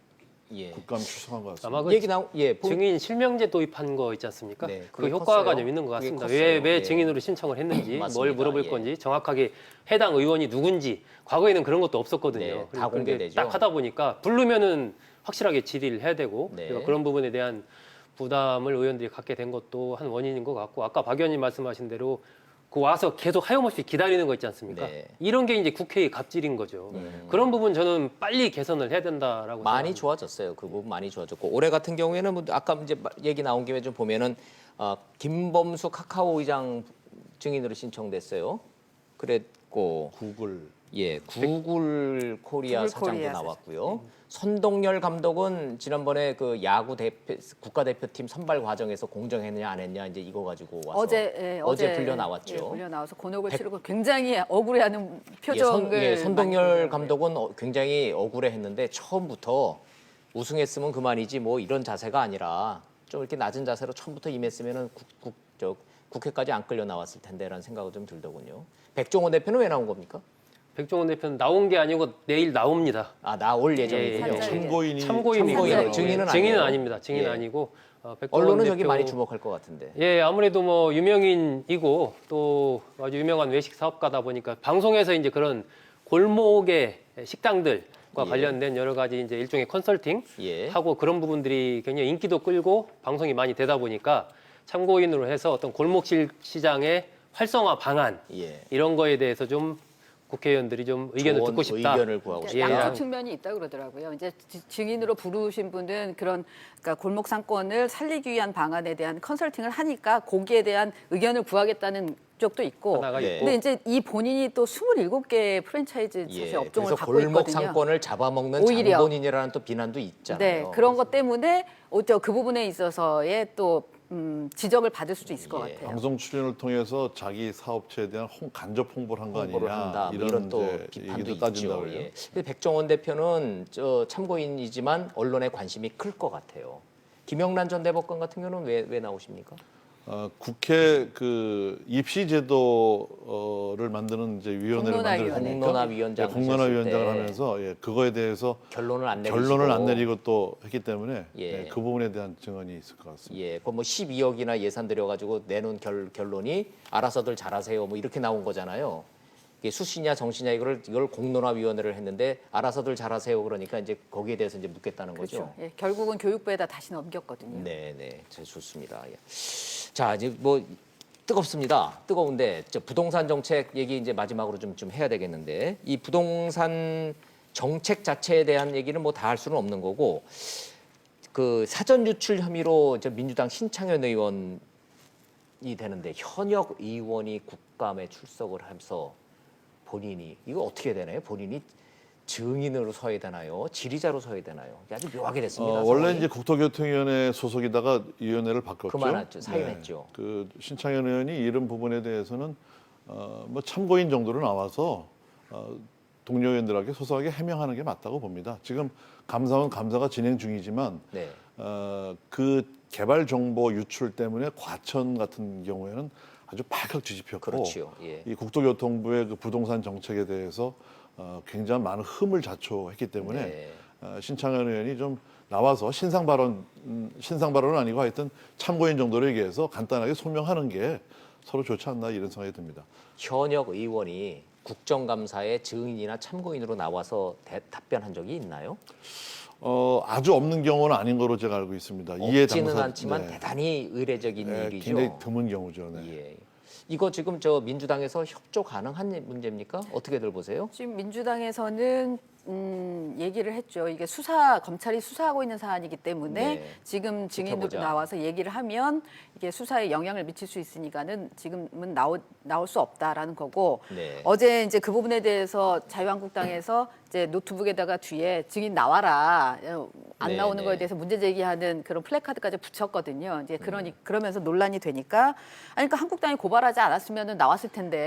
예. 국감 출석한 것 같습니다. 아마 그 얘기 나오 예, 증인 실명제 도입한 거 있지 않습니까? 네, 그 그게 효과가 컸어요. 좀 있는 것 그게 같습니다. 컸어요. 왜 예. 증인으로 신청을 했는지, 뭘 맞습니다. 물어볼 예. 건지 정확하게 해당 의원이 누군지 과거에는 그런 것도 없었거든요. 네, 그리고 다 그런데 공개되죠. 딱 하다 보니까 부르면은 확실하게 질의를 해야 되고 네. 그래서 그런 부분에 대한 부담을 의원들이 갖게 된 것도 한 원인인 것 같고 아까 박 의원님 말씀하신 대로 그 와서 계속 하염없이 기다리는 거 있지 않습니까? 네. 이런 게 이제 국회의 갑질인 거죠. 그런 부분 저는 빨리 개선을 해야 된다라고 많이 생각합니다. 좋아졌어요. 그 부분 많이 좋아졌고 올해 같은 경우에는 뭐 아까 이제 얘기 나온 김에 좀 보면은 김범수 카카오 의장 증인으로 신청됐어요. 그랬고 구글 예, 구글 코리아 구글 사장도 코리아 나왔고요. 선동열 감독은 지난번에 그 야구 대표 국가대표팀 선발 과정에서 공정했느냐 안 했냐 이제 이거 가지고 와서 어제 풀려 나왔죠. 예, 풀려 나와서 곤혹을 치르고 굉장히 억울해하는 표정을 선동열 많이 감독은 굉장히 억울해했는데 처음부터 우승했으면 그만이지 뭐 이런 자세가 아니라 좀 이렇게 낮은 자세로 처음부터 임했으면은 국회까지 안 끌려 나왔을 텐데라는 생각이 좀 들더군요. 백종원 대표는 왜 나온 겁니까? 백종원 대표는 나온 게 아니고 내일 나옵니다. 아 나올 예정이군요. 예, 예. 참고인이 참고인이에요. 증인은 증인은 아니에요. 아닙니다. 증인 예. 아니고 백종원 언론은 저기 대표- 많이 주목할 것 같은데. 예, 아무래도 뭐 유명인이고 또 아주 유명한 외식 사업가다 보니까 방송에서 이제 그런 골목의 식당들과 예. 관련된 여러 가지 이제 일종의 컨설팅 예. 하고 그런 부분들이 굉장히 인기도 끌고 방송이 많이 되다 보니까 참고인으로 해서 어떤 골목 시장의 활성화 방안 예. 이런 거에 대해서 좀 국회의원들이 좀 의견을 좋은 듣고 싶다. 의견을 구하고 그러니까 싶다. 양쪽 측면이 있다 그러더라고요. 이제 증인으로 부르신 분은 그런 그러니까 골목 상권을 살리기 위한 방안에 대한 컨설팅을 하니까 거기에 대한 의견을 구하겠다는 쪽도 있고. 하나가 예. 있고 근데 이제 이 본인이 또 27개의 프랜차이즈 사실 예. 업종을 그래서 갖고 골목 있거든요. 상권을 잡아먹는 오히려. 장본인이라는 또 비난도 있잖아요. 네, 그런 것 때문에 그 부분에 있어서의 또 지적을 받을 수도 있을 것 예. 같아요. 방송 출연을 통해서 자기 사업체에 대한 간접 홍보를 한 거 홍보를 아니냐 한다. 뭐 이런 또 이제 비판도 얘기도 있죠. 따진다고요. 예. 근데 백종원 대표는 참고인이지만 언론에 관심이 클 것 같아요. 김영란 전 대법관 같은 경우는 왜 나오십니까? 국회 그 입시 제도를 만드는 이제 위원회를 공론화위원회. 만들었으니까 공론화위원장 공론화위원장을 하셨을 때 하면서 예, 그거에 대해서 결론을 안 내리고 결론을 안 내리고 또 했기 때문에 예. 예, 그 부분에 대한 증언이 있을 것 같습니다. 예, 그뭐 12억이나 예산 들여가지고 내놓은 결론이 알아서들 잘하세요. 뭐 이렇게 나온 거잖아요. 이게 수시냐 정시냐 이걸 공론화위원회를 했는데 알아서들 잘하세요. 그러니까 이제 거기에 대해서 이제 묻겠다는 거죠. 그렇죠. 예, 결국은 교육부에다 다시 넘겼거든요. 네, 네, 좋습니다. 예. 자, 이제 뭐 뜨겁습니다. 뜨거운데 부동산 정책 얘기 이제 마지막으로 좀 해야 되겠는데 이 부동산 정책 자체에 대한 얘기는 뭐 다 할 수는 없는 거고 그 사전 유출 혐의로 민주당 신창현 의원이 되는데 현역 의원이 국감에 출석을 하면서 본인이 이거 어떻게 되나요? 본인이 증인으로 서야 되나요? 지리자로 서야 되나요? 아주 묘하게 됐습니다. 원래 상황이. 이제 국토교통위원회 소속이다가 위원회를 바꿨죠. 그만했죠. 사임했죠. 그 신창현 의원이 이런 부분에 대해서는 뭐 참고인 정도로 나와서 동료 의원들에게 소소하게 해명하는 게 맞다고 봅니다. 지금 감사원 감사가 진행 중이지만 네. 그 개발 정보 유출 때문에 과천 같은 경우에는 아주 발칵 뒤집혔고 그렇지요. 예. 이 국토교통부의 그 부동산 정책에 대해서 굉장히 많은 흠을 자초했기 때문에 네. 신창현 의원이 좀 나와서 신상 발언은 아니고 하여튼 참고인 정도로 얘기해서 간단하게 소명하는 게 서로 좋지 않나 이런 생각이 듭니다. 현역 의원이 국정감사에 증인이나 참고인으로 나와서 답변한 적이 있나요? 아주 없는 경우는 아닌 거로 제가 알고 있습니다. 이해 없지는 당사- 않지만 네. 대단히 의례적인 일이죠. 굉장히 드문 경우죠. 네. 예. 이거 지금 민주당에서 협조 가능한 문제입니까? 어떻게들 보세요? 지금 민주당에서는 얘기를 했죠. 이게 검찰이 수사하고 있는 사안이기 때문에 네. 지금 증인으로 지켜보자. 나와서 얘기를 하면 이게 수사에 영향을 미칠 수 있으니까는 지금은 나올 수 없다라는 거고 네. 어제 이제 그 부분에 대해서 자유한국당에서 이제 노트북에다가 뒤에 증인 나와라 안 네, 나오는 네. 거에 대해서 문제 제기하는 그런 플래카드까지 붙였거든요. 이제 그러면서 논란이 되니까 아니 그러니까 한국당이 고발하지 않았으면은 나왔을 텐데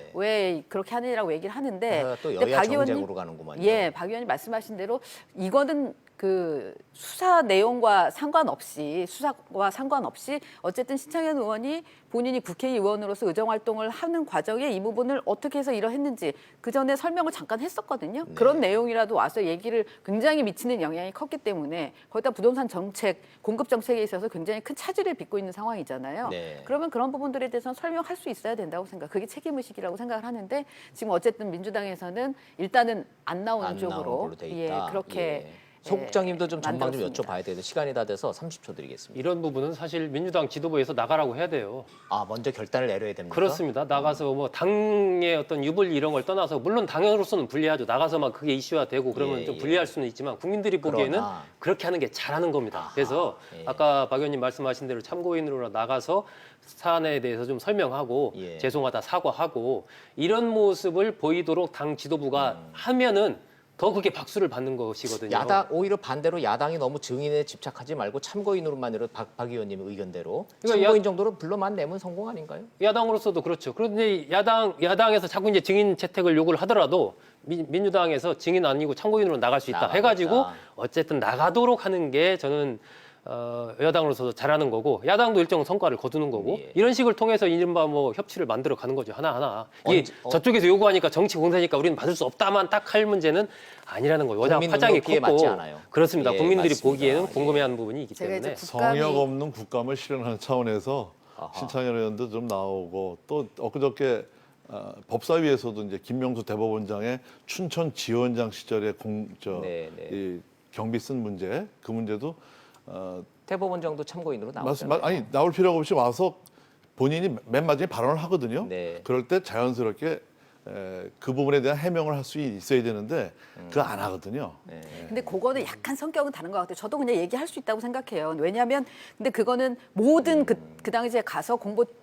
네. 왜 그렇게 하느라고 얘기를 하는데 또 근데 여야 박 의원님- 정쟁으로 가는구만요. 예, 박 의원님 말씀하신 대로 이거는 그 수사 내용과 상관없이 수사와 상관없이 어쨌든 신창현 의원이 본인이 국회의원으로서 의정 활동을 하는 과정에 이 부분을 어떻게 해서 이러했는지 그 전에 설명을 잠깐 했었거든요. 네. 그런 내용이라도 와서 얘기를 굉장히 미치는 영향이 컸기 때문에 거기다 부동산 정책, 공급 정책에 있어서 굉장히 큰 차질을 빚고 있는 상황이잖아요. 네. 그러면 그런 부분들에 대해서는 설명할 수 있어야 된다고 그게 책임의식이라고 생각을 하는데 지금 어쨌든 민주당에서는 일단은 안 나오는 안 쪽으로 나오는 걸로 돼 있다. 그렇게 예. 소 국장님도 좀 전망 좀 만들었습니다. 여쭤봐야 되는데 시간이 다 돼서 30초 드리겠습니다. 이런 부분은 사실 민주당 지도부에서 나가라고 해야 돼요. 먼저 결단을 내려야 됩니까? 그렇습니다. 나가서 뭐 당의 어떤 유불리 이런 걸 떠나서 물론 당으로서는 불리하죠. 나가서만 그게 이슈화 되고 그러면 예, 좀 예. 불리할 수는 있지만 국민들이 보기에는 그러나. 그렇게 하는 게 잘하는 겁니다. 그래서 예. 아까 박 의원님 말씀하신 대로 참고인으로 나가서 사안에 대해서 좀 설명하고 예. 죄송하다 사과하고 이런 모습을 보이도록 당 지도부가 하면은 더 그게 박수를 받는 것이거든요. 오히려 반대로 야당이 너무 증인에 집착하지 말고 참고인으로만으로 박 의원님 의견대로 그러니까 참고인 정도로 불러만 내면 성공 아닌가요? 야당으로서도 그렇죠. 그런데 야당에서 자꾸 이제 증인 채택을 요구를 하더라도 민주당에서 증인 아니고 참고인으로 나갈 수 있다 나가겠다. 해가지고 어쨌든 나가도록 하는 게 저는 여당으로서도 잘하는 거고 야당도 일정 성과를 거두는 거고 예. 이런 식을 통해서 이른바 뭐 협치를 만들어 가는 거죠. 하나하나. 이게 언제- 저쪽에서 요구하니까 정치 공세니까 우리는 받을 수 없다만 딱 할 문제는 아니라는 거예요. 워낙 국민 파장이 눈높이에 컸고 맞지 않아요. 그렇습니다. 예, 국민들이 맞습니다. 보기에는 예. 궁금해하는 부분이 있기 제가 때문에 이제 성역 없는 국감을 실현하는 차원에서 아하. 신창현 의원도 좀 나오고 또 엊그저께 법사위에서도 이제 김명수 대법원장의 춘천 지원장 시절에 네, 네. 이 경비 쓴 문제 그 문제도 대법원장도 참고인으로 나오잖아요. 아니 나올 필요가 없이 와서 본인이 맨 마지막에 발언을 하거든요. 네. 그럴 때 자연스럽게 그 부분에 대한 해명을 할 수 있어야 되는데 그거 안 하거든요. 네. 근데 그거는 약간 성격은 다른 것 같아요. 저도 그냥 얘기할 수 있다고 생각해요. 왜냐하면 근데 그거는 모든 그 당시에 가서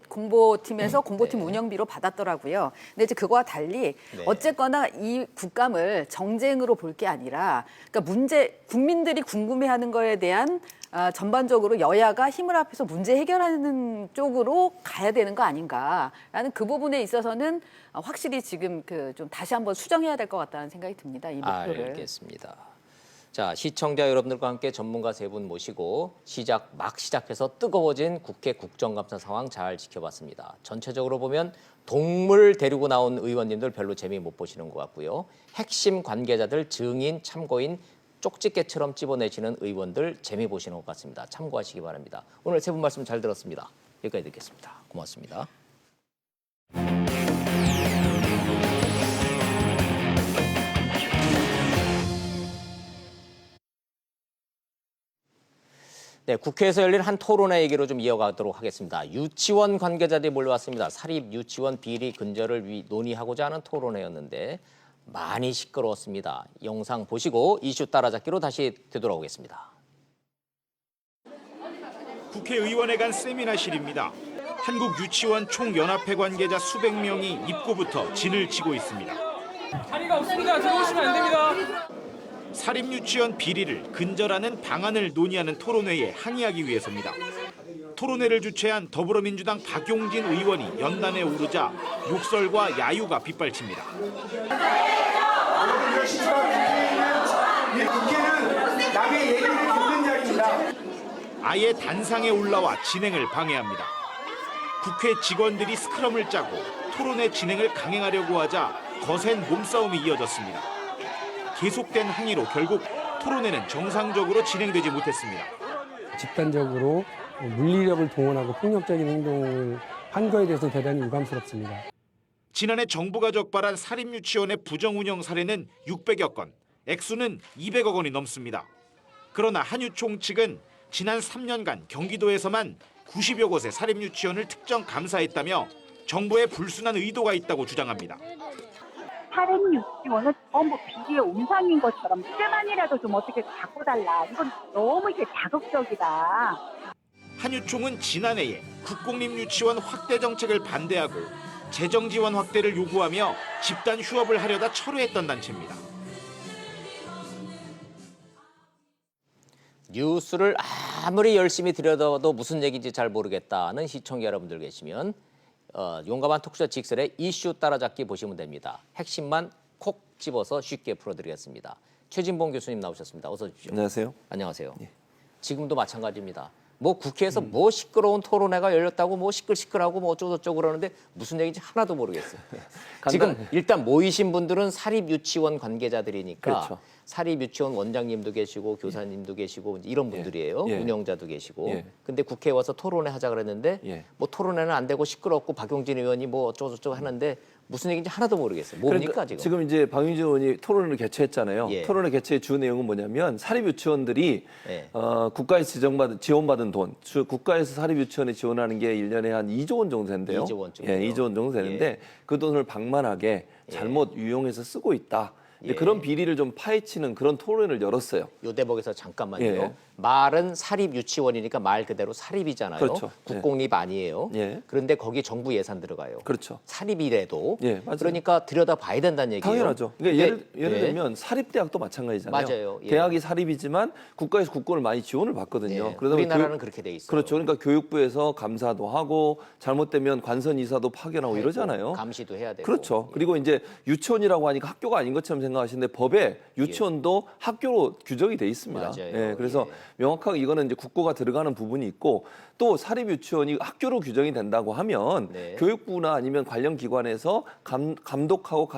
공보팀에서 공보팀 운영비로 받았더라고요. 근데 이제 그거와 달리 네. 어쨌거나 이 국감을 정쟁으로 볼 게 아니라 그러니까 국민들이 궁금해하는 거에 대한 전반적으로 여야가 힘을 합해서 문제 해결하는 쪽으로 가야 되는 거 아닌가라는 그 부분에 있어서는 확실히 지금 좀 다시 한번 수정해야 될 것 같다는 생각이 듭니다. 이 목표를. 알겠습니다. 자, 시청자 여러분들과 함께 전문가 세 분 모시고 막 시작해서 뜨거워진 국회 국정감사 상황 잘 지켜봤습니다. 전체적으로 보면 동물 데리고 나온 의원님들 별로 재미 못 보시는 것 같고요. 핵심 관계자들, 증인, 참고인 쪽집게처럼 찝어내시는 의원들 재미 보시는 것 같습니다. 참고하시기 바랍니다. 오늘 세 분 말씀 잘 들었습니다. 여기까지 듣겠습니다. 고맙습니다. 네, 국회에서 열린 한 토론회 얘기로 좀 이어가도록 하겠습니다. 유치원 관계자들이 몰려왔습니다. 사립 유치원 비리 근절을 논의하고자 하는 토론회였는데 많이 시끄러웠습니다. 영상 보시고 이슈 따라잡기로 다시 되돌아오겠습니다. 국회의원회 간 세미나실입니다. 한국유치원 총연합회 관계자 수백 명이 입구부터 진을 치고 있습니다. 자리가 없습니다. 들어오시면 안 됩니다. 사립유치원 비리를 근절하는 방안을 논의하는 토론회에 항의하기 위해서입니다. 토론회를 주최한 더불어민주당 박용진 의원이 연단에 오르자 욕설과 야유가 빗발칩니다. 국회는 남의 얘기를 듣는 자리입니다. 아예 단상에 올라와 진행을 방해합니다. 국회 직원들이 스크럼을 짜고 토론회 진행을 강행하려고 하자 거센 몸싸움이 이어졌습니다. 계속된 항의로 결국 토론회는 정상적으로 진행되지 못했습니다. 집단적으로 물리력을 동원하고 폭력적인 행동을 한 거에 대해서 대단히 유감스럽습니다. 지난해 정부가 적발한 사립유치원의 부정운영 사례는 600여 건, 액수는 200억 원이 넘습니다. 그러나 한유총 측은 지난 3년간 경기도에서만 90여 곳의 사립유치원을 특정 감사했다며 정부의 불순한 의도가 있다고 주장합니다. 사립 유치원은 전부 비리의 온상인 것처럼 이제만이라도 좀 어떻게 바꿔달라. 이건 너무 이게 자극적이다. 한유총은 지난해에 국공립유치원 확대 정책을 반대하고 재정 지원 확대를 요구하며 집단 휴업을 하려다 철회했던 단체입니다. 뉴스를 아무리 열심히 들여다봐도 무슨 얘기인지 잘 모르겠다는 시청자 여러분들 계시면 용감한 톡쇼 직설의 이슈 따라잡기 보시면 됩니다. 핵심만 콕 집어서 쉽게 풀어드리겠습니다. 최진봉 교수님 나오셨습니다. 어서 오십시오. 안녕하세요. 안녕하세요. 지금도 마찬가지입니다. 뭐 국회에서 뭐 시끄러운 토론회가 열렸다고 뭐 시끌시끌하고 뭐 어쩌고저쩌고 그러는데 무슨 얘기인지 하나도 모르겠어요. 지금 일단 모이신 분들은 사립유치원 관계자들이니까 그렇죠. 사립유치원 원장님도 계시고 교사님도 계시고 이런 분들이에요. 예. 운영자도 계시고. 예. 근데 국회에 와서 토론회 하자 그랬는데 예. 뭐 토론회는 안 되고 시끄럽고 박용진 의원이 뭐 어쩌고저쩌고 하는데 무슨 얘기인지 하나도 모르겠어요. 뭡니까 그러니까 지금? 이제 박용진 의원이 토론을 개최했잖아요. 예. 토론회 개최의 주 내용은 뭐냐면 사립유치원들이 예. 국가에서 지원받은 돈, 국가에서 사립유치원에 지원하는 게 1년에 한 2조 원 정도 된대요. 2조 원 정도. 예, 2조 원 정도 되는데 예. 그 돈을 방만하게 잘못 유용해서 쓰고 있다. 예. 그런 비리를 좀 파헤치는 그런 토론을 열었어요. 요 대목에서 잠깐만요. 예. 말은 사립 유치원이니까 말 그대로 사립이잖아요. 그렇죠. 국공립 아니에요. 예. 그런데 거기 정부 예산 들어가요. 그렇죠. 사립이라도. 예, 맞아요. 그러니까 들여다 봐야 된다는 얘기예요. 당연하죠. 그러니까 예를 예. 들면 사립대학도 마찬가지잖아요. 맞아요. 예. 대학이 사립이지만 국가에서 국권을 많이 지원을 받거든요. 예. 그러다 보니 우리나라는 그렇게 돼 있어요. 그렇죠. 그러니까 교육부에서 감사도 하고 잘못되면 관선 이사도 파견하고 이러잖아요. 감시도 해야 되고. 그렇죠. 예. 그리고 이제 유치원이라고 하니까 학교가 아닌 것처럼 생각하시는데 법에 유치원도 학교로 규정이 돼 있습니다. 맞아요. 예, 그래서 예. 명확하게 이거는 이제 국고가 들어가는 부분이 있고 또 사립 유치원이 학교로 규정이 된다고 하면 네. 교육부나 아니면 관련 기관에서 감독하고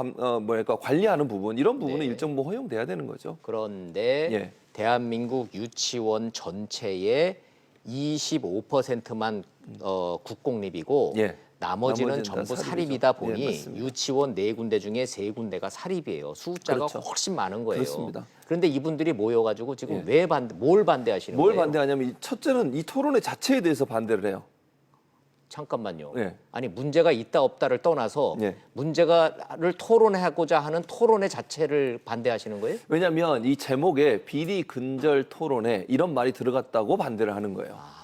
관리하는 부분 이런 부분은 네. 일정 부분 허용돼야 되는 거죠. 그런데 예. 대한민국 유치원 전체의 25%만 국공립이고 예. 나머지는 나머지는 다 전부 사립이죠. 사립이다 보니 예, 맞습니다. 유치원 4군데 중에 3군데가 사립이에요. 숫자가 그렇죠. 훨씬 많은 거예요. 그렇습니다. 그런데 이분들이 모여가지고 지금 예. 왜 뭘 반대하시는 뭘 거예요? 반대하냐면 첫째는 이 토론회 자체에 대해서 반대를 해요. 잠깐만요. 예. 아니 문제가 있다 없다를 떠나서 예. 문제가를 토론하고자 하는 토론회 자체를 반대하시는 거예요? 왜냐하면 이 제목에 비리 근절 토론회 이런 말이 들어갔다고 반대를 하는 거예요.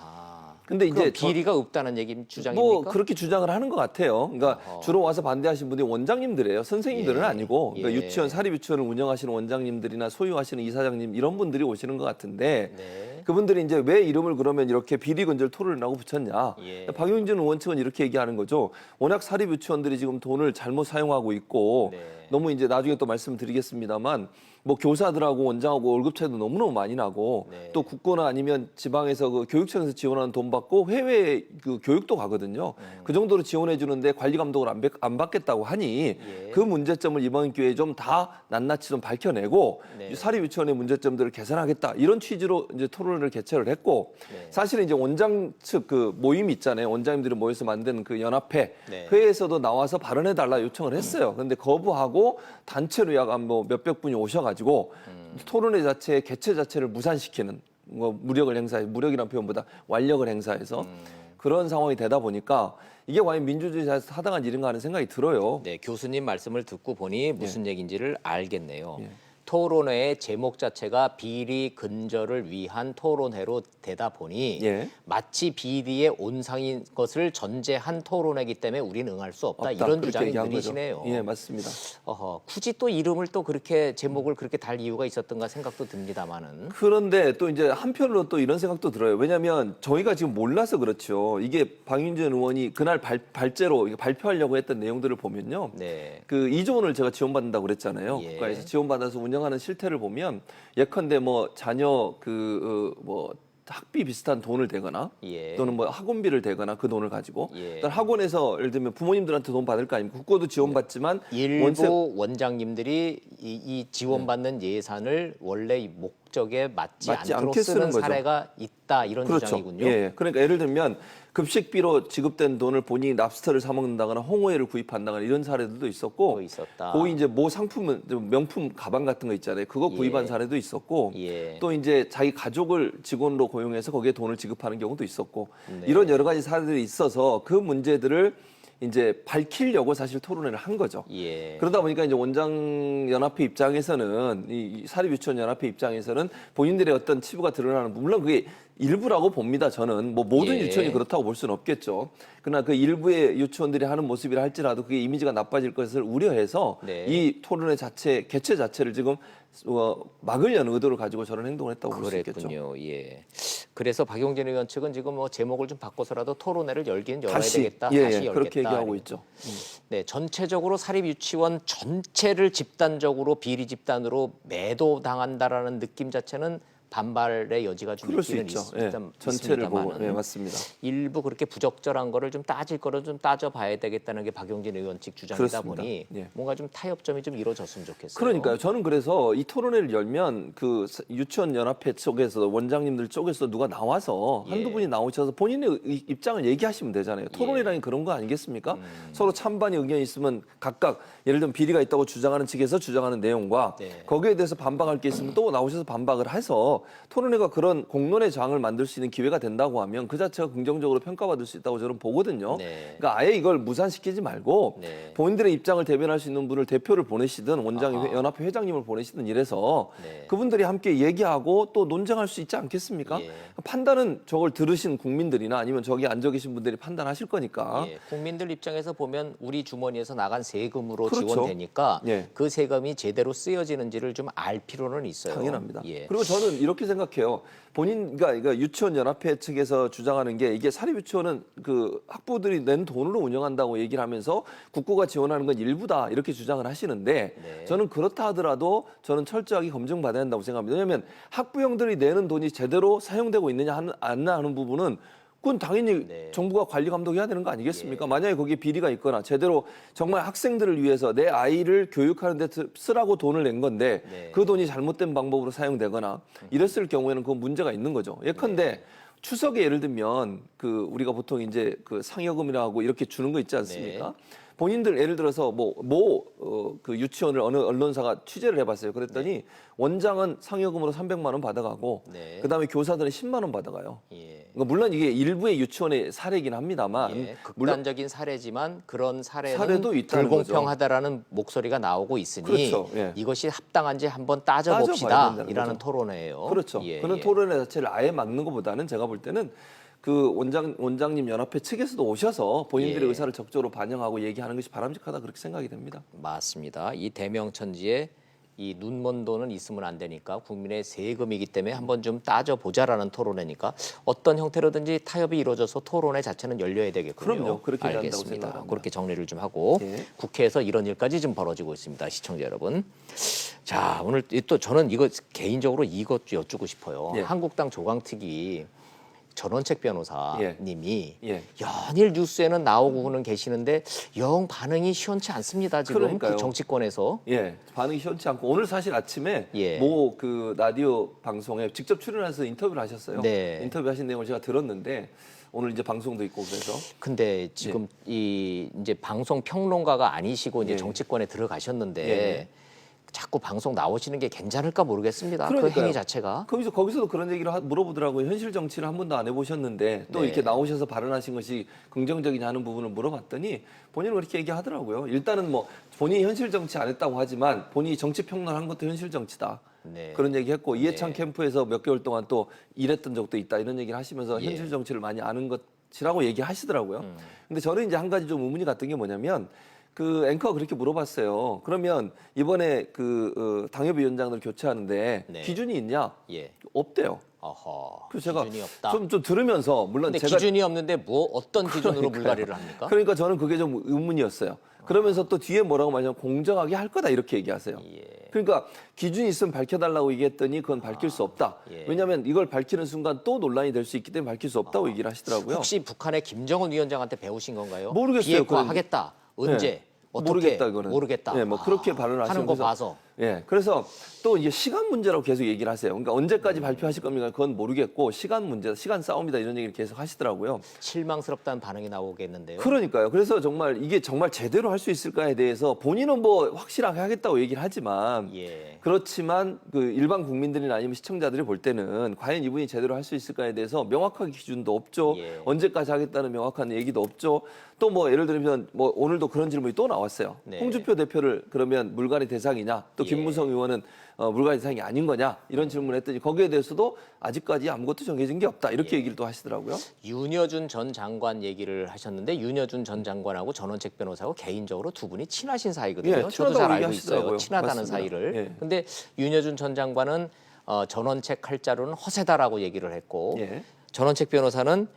근데 그럼 이제 비리가 없다는 얘기 주장입니까? 뭐 그렇게 주장을 하는 것 같아요. 그러니까 주로 와서 반대하신 분들이 원장님들이에요. 선생님들은 예. 아니고 그러니까 예. 유치원 사립 유치원을 운영하시는 원장님들이나 소유하시는 이사장님 이런 분들이 오시는 것 같은데 네. 그분들이 이제 왜 이름을 그러면 이렇게 비리 근절 토론이라고 붙였냐? 예. 박용진 의원 측은 이렇게 얘기하는 거죠. 워낙 사립 유치원들이 지금 돈을 잘못 사용하고 있고 네. 너무 이제 나중에 또 말씀드리겠습니다만 뭐 교사들하고 원장하고 월급 차이도 너무너무 많이 나고 네. 또 국고나 아니면 지방에서 그 교육청에서 지원하는 돈 받고 해외 그 교육도 가거든요. 그 정도로 지원해 주는데 관리 감독을 안 받겠다고 하니 예. 그 문제점을 이번 기회에 좀 다 낱낱이 좀 밝혀내고 네. 사립 유치원의 문제점들을 개선하겠다 이런 취지로 이제 토론을 개최를 했고 네. 사실은 이제 원장 측 그 모임이 있잖아요. 원장님들이 모여서 만든 그 연합회 네. 회의에서도 나와서 발언해 달라 요청을 했어요. 그런데 거부하고 단체로 약 뭐 몇백 분이 오셔가지고 토론회 자체 개최 자체를 무산시키는 뭐 무력이라는 표현보다 완력을 행사해서 그런 상황이 되다 보니까 이게 과연 민주주의에 타당한 일인가 하는 생각이 들어요. 네, 교수님 말씀을 듣고 보니 무슨 얘기인지를 알겠네요. 예. 토론회의 제목 자체가 비리 근절을 위한 토론회로 되다 보니 예. 마치 비리의 온상인 것을 전제한 토론회이기 때문에 우리는 응할 수 없다. 이런 그렇게 주장이 얘기한 거죠. 들리시네요. 예, 맞습니다. 굳이 또 이름을 또 그렇게 제목을 그렇게 달 이유가 있었던가 생각도 듭니다만은. 그런데 또 이제 한편으로 또 이런 생각도 들어요. 왜냐하면 저희가 지금 몰라서 그렇죠. 이게 방윤전 의원이 그날 발제로 발표하려고 했던 내용들을 보면요. 네. 그 2조 원을 제가 지원받는다고 그랬잖아요. 예. 국가에서 지원받아서 운영하는 실태를 보면 예컨대 뭐 자녀 뭐 학비 비슷한 돈을 대거나 예. 또는 뭐 학원비를 대거나 그 돈을 가지고 예. 일단 학원에서 예를 들면 부모님들한테 돈 받을 거 아닙니까? 국고도 지원받지만 일부 원장님들이 이 지원받는 예산을 원래 이 목적에 맞지 않도록 않게 쓰는 거죠. 사례가 있다 이런 그렇죠. 주장이군요. 예. 그러니까 예를 들면 급식비로 지급된 돈을 본인이 랍스터를 사 먹는다거나 홍어회를 구입한다거나 이런 사례들도 있었고 또 있었다. 거의 이제 모 상품은 명품 가방 같은 거 있잖아요. 그거 구입한 예. 사례도 있었고 예. 또 이제 자기 가족을 직원으로 고용해서 거기에 돈을 지급하는 경우도 있었고 네. 이런 여러 가지 사례들이 있어서 그 문제들을 이제 밝히려고 사실 토론회를 한 거죠. 예. 그러다 보니까 이제 원장연합회 입장에서는 이 사립유치원연합회 입장에서는 본인들의 어떤 치부가 드러나는 물론 그게 일부라고 봅니다. 저는 뭐 모든 예. 유치원이 그렇다고 볼 수는 없겠죠. 그러나 그 일부의 유치원들이 하는 모습이라 할지라도 그게 이미지가 나빠질 것을 우려해서 네. 이 토론회 자체 개최 자체를 지금 막으려는 의도를 가지고 저런 행동을 했다고 볼 수 있겠죠. 그랬군요. 예. 그래서 박용진 의원 측은 지금 뭐 제목을 좀 바꿔서라도 토론회를 열기는 열어야 되겠다. 예, 다시 예, 열겠다. 그렇게 얘기하고 있죠. 네, 전체적으로 사립유치원 전체를 집단적으로 비리 집단으로 매도당한다라는 느낌 자체는 반발의 여지가 좀 그럴 수 있기는 있죠. 예, 전체를 보고, 네, 맞습니다. 일부 그렇게 부적절한 거를 좀 따질 거를 좀 따져봐야 되겠다는 게 박용진 의원 측 주장이다 그렇습니다. 보니 예. 뭔가 좀 타협점이 좀 이루어졌으면 좋겠어요. 그러니까요. 저는 그래서 이 토론회를 열면 그 유치원 연합회 쪽에서 원장님들 쪽에서 누가 나와서 예. 한두 분이 나오셔서 본인의 입장을 얘기하시면 되잖아요. 토론회라는 그런 거 아니겠습니까? 서로 찬반의 의견이 있으면 각각 예를 들면 비리가 있다고 주장하는 측에서 주장하는 내용과 네. 거기에 대해서 반박할 게 있으면 또 나오셔서 반박을 해서 토론회가 그런 공론의 장을 만들 수 있는 기회가 된다고 하면 그 자체가 긍정적으로 평가받을 수 있다고 저는 보거든요. 네. 그러니까 아예 이걸 무산시키지 말고 네. 본인들의 입장을 대변할 수 있는 분을 대표를 보내시든 연합회 회장님을 보내시든 이래서 네. 그분들이 함께 얘기하고 또 논쟁할 수 있지 않겠습니까? 예. 판단은 저걸 들으신 국민들이나 아니면 저기 앉아 계신 분들이 판단하실 거니까. 예, 국민들 입장에서 보면 우리 주머니에서 나간 세금으로 그렇죠. 지원되니까 예. 그 세금이 제대로 쓰여지는지를 좀 알 필요는 있어요. 당연합니다. 예. 그리고 저는 이렇게 생각해요. 그러니까 유치원 연합회 측에서 주장하는 게 이게 사립유치원은 그 학부들이 낸 돈으로 운영한다고 얘기를 하면서 국고가 지원하는 건 일부다 이렇게 주장을 하시는데 네. 저는 그렇다 하더라도 저는 철저하게 검증받아야 한다고 생각합니다. 왜냐하면 학부형들이 내는 돈이 제대로 사용되고 있느냐 안 하는 부분은 그건 당연히 네. 정부가 관리 감독해야 되는 거 아니겠습니까? 예. 만약에 거기에 비리가 있거나 제대로 정말 학생들을 위해서 내 아이를 교육하는 데 쓰라고 돈을 낸 건데 네. 그 돈이 잘못된 방법으로 사용되거나 이랬을 경우에는 그건 문제가 있는 거죠. 예컨대 네. 추석에 예를 들면 그 우리가 보통 이제 그 상여금이라고 이렇게 주는 거 있지 않습니까? 네. 본인들 예를 들어서 그 유치원을 어느 언론사가 취재를 해봤어요. 그랬더니 원장은 상여금으로 300만 원 받아가고 네. 그다음에 교사들은 10만 원 받아가요. 예. 그러니까 물론 이게 일부의 유치원의 사례이긴 합니다만 예, 물론 극단적인 사례지만 그런 사례는 사례도 있다는 불공평하다라는 목소리가 나오고 있으니 그렇죠. 예. 이것이 합당한지 한번 따져봐야 따져봅시다. 된다는 이라는 거죠. 토론회예요. 그렇죠. 예, 그런 예. 토론회 자체를 아예 막는 것보다는 제가 볼 때는 그 원장님 연합회 측에서도 오셔서 본인들의 예. 의사를 적극적으로 반영하고 얘기하는 것이 바람직하다 그렇게 생각이 됩니다. 맞습니다. 이 대명천지에 이 눈먼 돈은 있으면 안 되니까 국민의 세금이기 때문에 한번 좀 따져보자라는 토론회니까 어떤 형태로든지 타협이 이루어져서 토론회 자체는 열려야 되겠군요. 그럼요. 그렇게 해야 한다고 알겠습니다. 생각합니다. 그렇게 정리를 좀 하고 예. 국회에서 이런 일까지 좀 벌어지고 있습니다. 시청자 여러분. 자, 오늘 또 저는 이거 개인적으로 이것 여쭙고 싶어요. 예. 한국당 조강특위 전원책 변호사님이 예. 연일 뉴스에는 나오고는 계시는데 영 반응이 시원치 않습니다. 지금 그러니까요. 그 정치권에서. 예, 반응이 시원치 않고 오늘 사실 아침에 예. 모 그 라디오 방송에 직접 출연해서 인터뷰를 하셨어요. 네. 인터뷰하신 내용을 제가 들었는데 오늘 이제 방송도 있고 그래서 근데 지금 이 이제 방송 평론가가 아니시고 이제 예. 정치권에 들어가셨는데 예. 자꾸 방송 나오시는 게 괜찮을까 모르겠습니다. 그 그러니까요. 행위 자체가. 거기서도 그런 얘기를 물어보더라고요. 현실 정치를 한 번도 안 해보셨는데 또 네. 이렇게 나오셔서 발언하신 것이 긍정적이냐 하는 부분을 물어봤더니 본인은 그렇게 얘기하더라고요. 일단은 뭐 본인이 현실 정치 안 했다고 하지만 본인이 정치 평론한 것도 현실 정치다. 네. 그런 얘기했고 이해창 네. 캠프에서 몇 개월 동안 또 일했던 적도 있다 이런 얘기를 하시면서 예. 현실 정치를 많이 아는 것이라고 얘기하시더라고요. 근데 저는 이제 한 가지 좀 의문이 갔던 게 뭐냐면 그 앵커가 그렇게 물어봤어요. 그러면 이번에 그 당협위원장들 교체하는데 네. 기준이 있냐? 예. 없대요. 어허. 그래서 제가 기준이 없다. 좀 들으면서 물론 근데 제가 기준이 없는데 뭐 어떤 기준으로 그러니까요. 물갈이를 합니까? 그러니까 저는 그게 좀 의문이었어요. 그러면서 또 뒤에 뭐라고 말하냐면 공정하게 할 거다 이렇게 얘기하세요. 예. 그러니까 기준이 있으면 밝혀달라고 얘기했더니 그건 밝힐 수 없다. 예. 왜냐하면 이걸 밝히는 순간 또 논란이 될 수 있기 때문에 밝힐 수 없다고 얘기를 하시더라고요. 혹시 북한의 김정은 위원장한테 배우신 건가요? 모르겠어요. 비핵화 그건. 하겠다. 언제? 네. 어떻게? 모르겠다 이거는. 모르겠다. 네, 뭐 그렇게 발언을 하는 거 하시면서 봐서. 예, 그래서 또 이게 시간 문제라고 계속 얘기를 하세요. 그러니까 언제까지 발표하실 겁니까? 그건 모르겠고 시간 문제, 시간 싸움이다 이런 얘기를 계속 하시더라고요. 실망스럽다는 반응이 나오겠는데요. 그러니까요. 그래서 정말 이게 정말 제대로 할 수 있을까에 대해서 본인은 뭐 확실하게 하겠다고 얘기를 하지만 예. 그렇지만 그 일반 국민들이나 아니면 시청자들이 볼 때는 과연 이분이 제대로 할 수 있을까에 대해서 명확한 기준도 없죠. 예. 언제까지 하겠다는 명확한 얘기도 없죠. 또 뭐 예를 들면 뭐 오늘도 그런 질문이 또 나왔어요. 네. 홍준표 대표를 그러면 물갈이 대상이냐? 또 예. 김무성 의원은 물갈이 대상이 아닌 거냐? 이런 질문을 했더니 거기에 대해서도 아직까지 아무것도 정해진 게 없다. 이렇게 예. 얘기를 또 하시더라고요. 윤여준 전 장관 얘기를 하셨는데 윤여준 전 장관하고 전원책 변호사하고 개인적으로 두 분이 친하신 사이거든요. 예, 저도 친하다고 잘 알고 얘기하시더라고요. 있어요. 친하다는 맞습니다. 사이를. 예. 근데 윤여준 전 장관은 전원책 할 자료는 허세다라고 얘기를 했고 예. 전원책 변호사는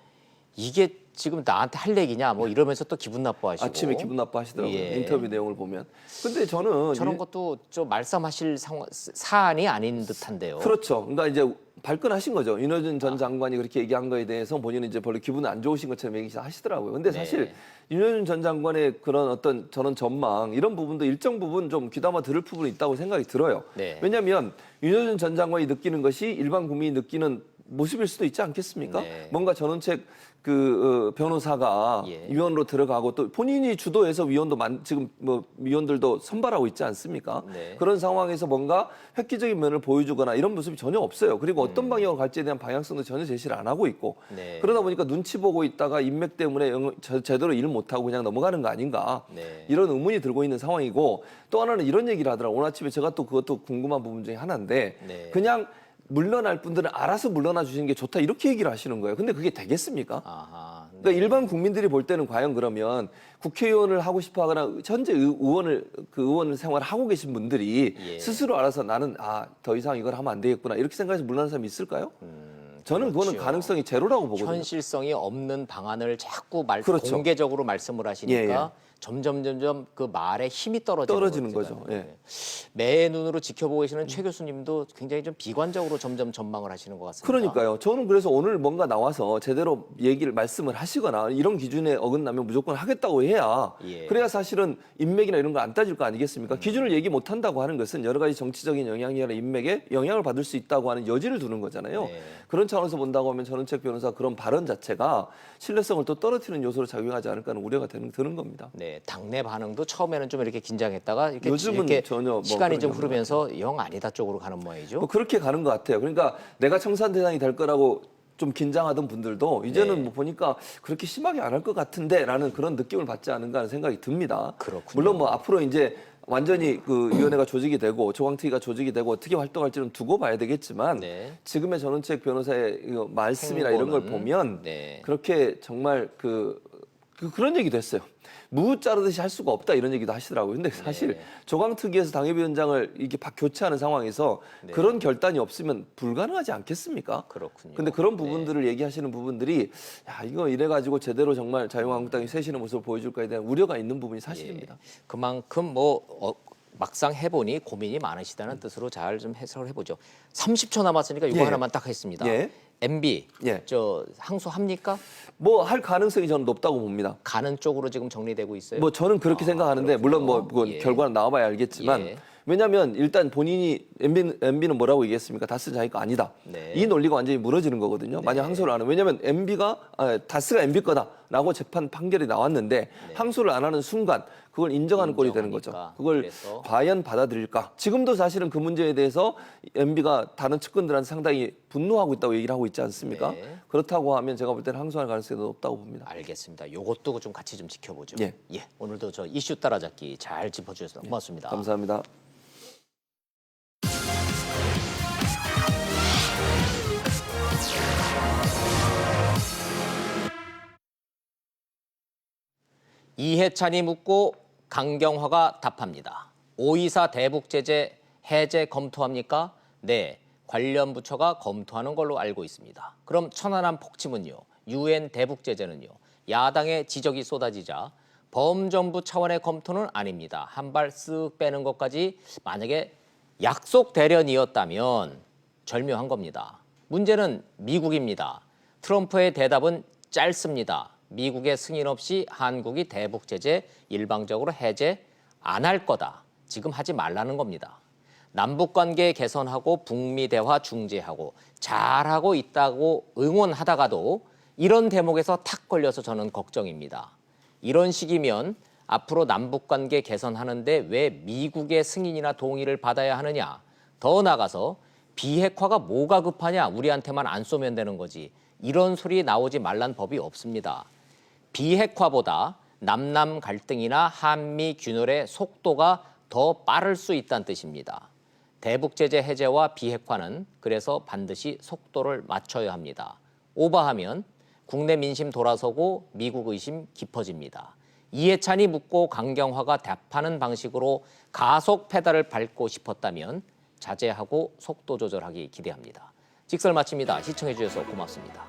이게 지금 나한테 할 얘기냐 뭐 이러면서 또 기분 나빠하시고 아침에 기분 나빠하시더라고요. 예. 인터뷰 내용을 보면. 근데 저는 저런 것도 좀 말씀하실 사안이 아닌 듯한데요. 그렇죠. 그러니까 이제 발끈하신 거죠. 윤여준 전 장관이 그렇게 얘기한 거에 대해서 본인은 이제 별로 기분 안 좋으신 것처럼 얘기하시더라고요. 근데 사실 네. 윤여준 전 장관의 그런 어떤 저는 전망 이런 부분도 일정 부분 좀 귀담아 들을 부분이 있다고 생각이 들어요. 네. 왜냐하면 윤여준 전 장관이 느끼는 것이 일반 국민이 느끼는 모습일 수도 있지 않겠습니까? 네. 뭔가 전원책 변호사가 예. 위원으로 들어가고 또 본인이 주도해서 위원도 지금 뭐 위원들도 선발하고 있지 않습니까? 네. 그런 상황에서 뭔가 획기적인 면을 보여주거나 이런 모습이 전혀 없어요. 그리고 어떤 방향으로 갈지에 대한 방향성도 전혀 제시를 안 하고 있고 네. 그러다 보니까 눈치 보고 있다가 인맥 때문에 제대로 일을 못하고 그냥 넘어가는 거 아닌가 네. 이런 의문이 들고 있는 상황이고 또 하나는 이런 얘기를 하더라고요. 오늘 아침에 제가 또 그것도 궁금한 부분 중에 하나인데 네. 그냥 물러날 분들은 알아서 물러나 주시는 게 좋다 이렇게 얘기를 하시는 거예요. 근데 그게 되겠습니까? 아하. 네. 그러니까 일반 국민들이 볼 때는 과연 그러면 국회의원을 하고 싶어하거나 현재 의원 생활을 하고 계신 분들이 예. 스스로 알아서 나는 더 이상 이걸 하면 안 되겠구나 이렇게 생각해서 물러나는 사람이 있을까요? 저는 그거는 그렇죠. 가능성이 제로라고 보거든요. 현실성이 없는 방안을 자꾸 그렇죠. 공개적으로 말씀을 하시니까 예, 예. 점점 그 말에 힘이 떨어지는 거죠. 예. 매 눈으로 지켜보고 계시는 최 교수님도 굉장히 좀 비관적으로 점점 전망을 하시는 것 같습니다. 그러니까요. 저는 그래서 오늘 뭔가 나와서 제대로 말씀을 하시거나 이런 기준에 어긋나면 무조건 하겠다고 해야 예. 그래야 사실은 인맥이나 이런 거 안 따질 거 아니겠습니까? 기준을 얘기 못 한다고 하는 것은 여러 가지 정치적인 영향이나 인맥에 영향을 받을 수 있다고 하는 여지를 두는 거잖아요. 네. 그런 차원에서 본다고 하면 전원책 변호사 그런 발언 자체가 신뢰성을 또 떨어뜨리는 요소로 작용하지 않을까 하는 우려가 드는 겁니다. 네, 당내 반응도 처음에는 좀 이렇게 긴장했다가 요즘은 이렇게 전혀 뭐 시간이 좀 그런 흐르면서 영 아니다 쪽으로 가는 모양이죠. 뭐 그렇게 가는 것 같아요. 그러니까 내가 청산 대상이 될 거라고 좀 긴장하던 분들도 이제는 네. 뭐 보니까 그렇게 심하게 안 할 것 같은데라는 그런 느낌을 받지 않은가 하는 생각이 듭니다. 그렇군요. 물론 뭐 앞으로 이제 완전히 그 위원회가 조직이 되고 조광특위가 조직이 되고 어떻게 활동할지는 두고 봐야 되겠지만 네. 지금의 전원책 변호사의 이거 말씀이나 이런 걸 행보는, 보면 네. 그렇게 정말 그런 얘기도 했어요. 무 자르듯이 할 수가 없다 이런 얘기도 하시더라고요. 근데 사실 네. 조광특위에서 당협위원장을 이렇게 교체하는 상황에서 네. 그런 결단이 없으면 불가능하지 않겠습니까? 그렇군요. 근데 그런 네. 부분들을 얘기하시는 부분들이 야 이거 이래가지고 제대로 정말 자유한국당이 쇄신의 모습을 보여줄까에 대한 우려가 있는 부분이 사실입니다. 예. 그만큼 막상 해보니 고민이 많으시다는 뜻으로 잘 좀 해석을 해보죠. 30초 남았으니까 이거 예. 하나만 딱 하겠습니다. 예. MB 예. 항소합니까? 뭐 할 가능성이 저는 높다고 봅니다. 가는 쪽으로 지금 정리되고 있어요. 뭐 저는 그렇게 생각하는데 물론 뭐 그건 예. 결과는 나와봐야 알겠지만 예. 왜냐하면 일단 본인이 MB는 뭐라고 얘기했습니까? 다스 자기 거 아니다. 네. 이 논리가 완전히 무너지는 거거든요. 만약 항소를 안 하면 왜냐하면 다스가 MB 거다라고 재판 판결이 나왔는데 항소를 안 하는 순간 그걸 인정하는 꼴이 되는 거죠. 인정하니까. 그걸 그래서. 과연 받아들일까? 지금도 사실은 그 문제에 대해서 MB가 다른 측근들한테 상당히 분노하고 있다고 얘기를 하고 있지 않습니까? 네. 그렇다고 하면 제가 볼 때는 항소할 가능성이 높다고 봅니다. 알겠습니다. 요것도 좀 같이 좀 지켜보죠. 예. 오늘도 저 이슈 따라잡기 잘 짚어주셔서 고맙습니다. 감사합니다. 이해찬이 묻고 강경화가 답합니다. 524 대북 제재 해제 검토합니까? 네, 관련 부처가 검토하는 걸로 알고 있습니다. 그럼 천안함 폭침은요? UN 대북 제재는요? 야당의 지적이 쏟아지자 범정부 차원의 검토는 아닙니다. 한 발 쓱 빼는 것까지 만약에 약속 대련이었다면 절묘한 겁니다. 문제는 미국입니다. 트럼프의 대답은 짧습니다. 미국의 승인 없이 한국이 대북 제재 일방적으로 해제 안 할 거다. 지금 하지 말라는 겁니다. 남북관계 개선하고 북미 대화 중재하고 잘하고 있다고 응원하다가도 이런 대목에서 탁 걸려서 저는 걱정입니다. 이런 식이면 앞으로 남북관계 개선하는데 왜 미국의 승인이나 동의를 받아야 하느냐? 더 나아가서 비핵화가 뭐가 급하냐? 우리한테만 안 쏘면 되는 거지. 이런 소리 나오지 말란 법이 없습니다. 비핵화보다 남남 갈등이나 한미 균열의 속도가 더 빠를 수 있다는 뜻입니다. 대북 제재 해제와 비핵화는 그래서 반드시 속도를 맞춰야 합니다. 오버하면 국내 민심 돌아서고 미국 의심 깊어집니다. 이해찬이 묻고 강경화가 답하는 방식으로 가속 페달을 밟고 싶었다면 자제하고 속도 조절하기 기대합니다. 직설 마칩니다. 시청해 주셔서 고맙습니다.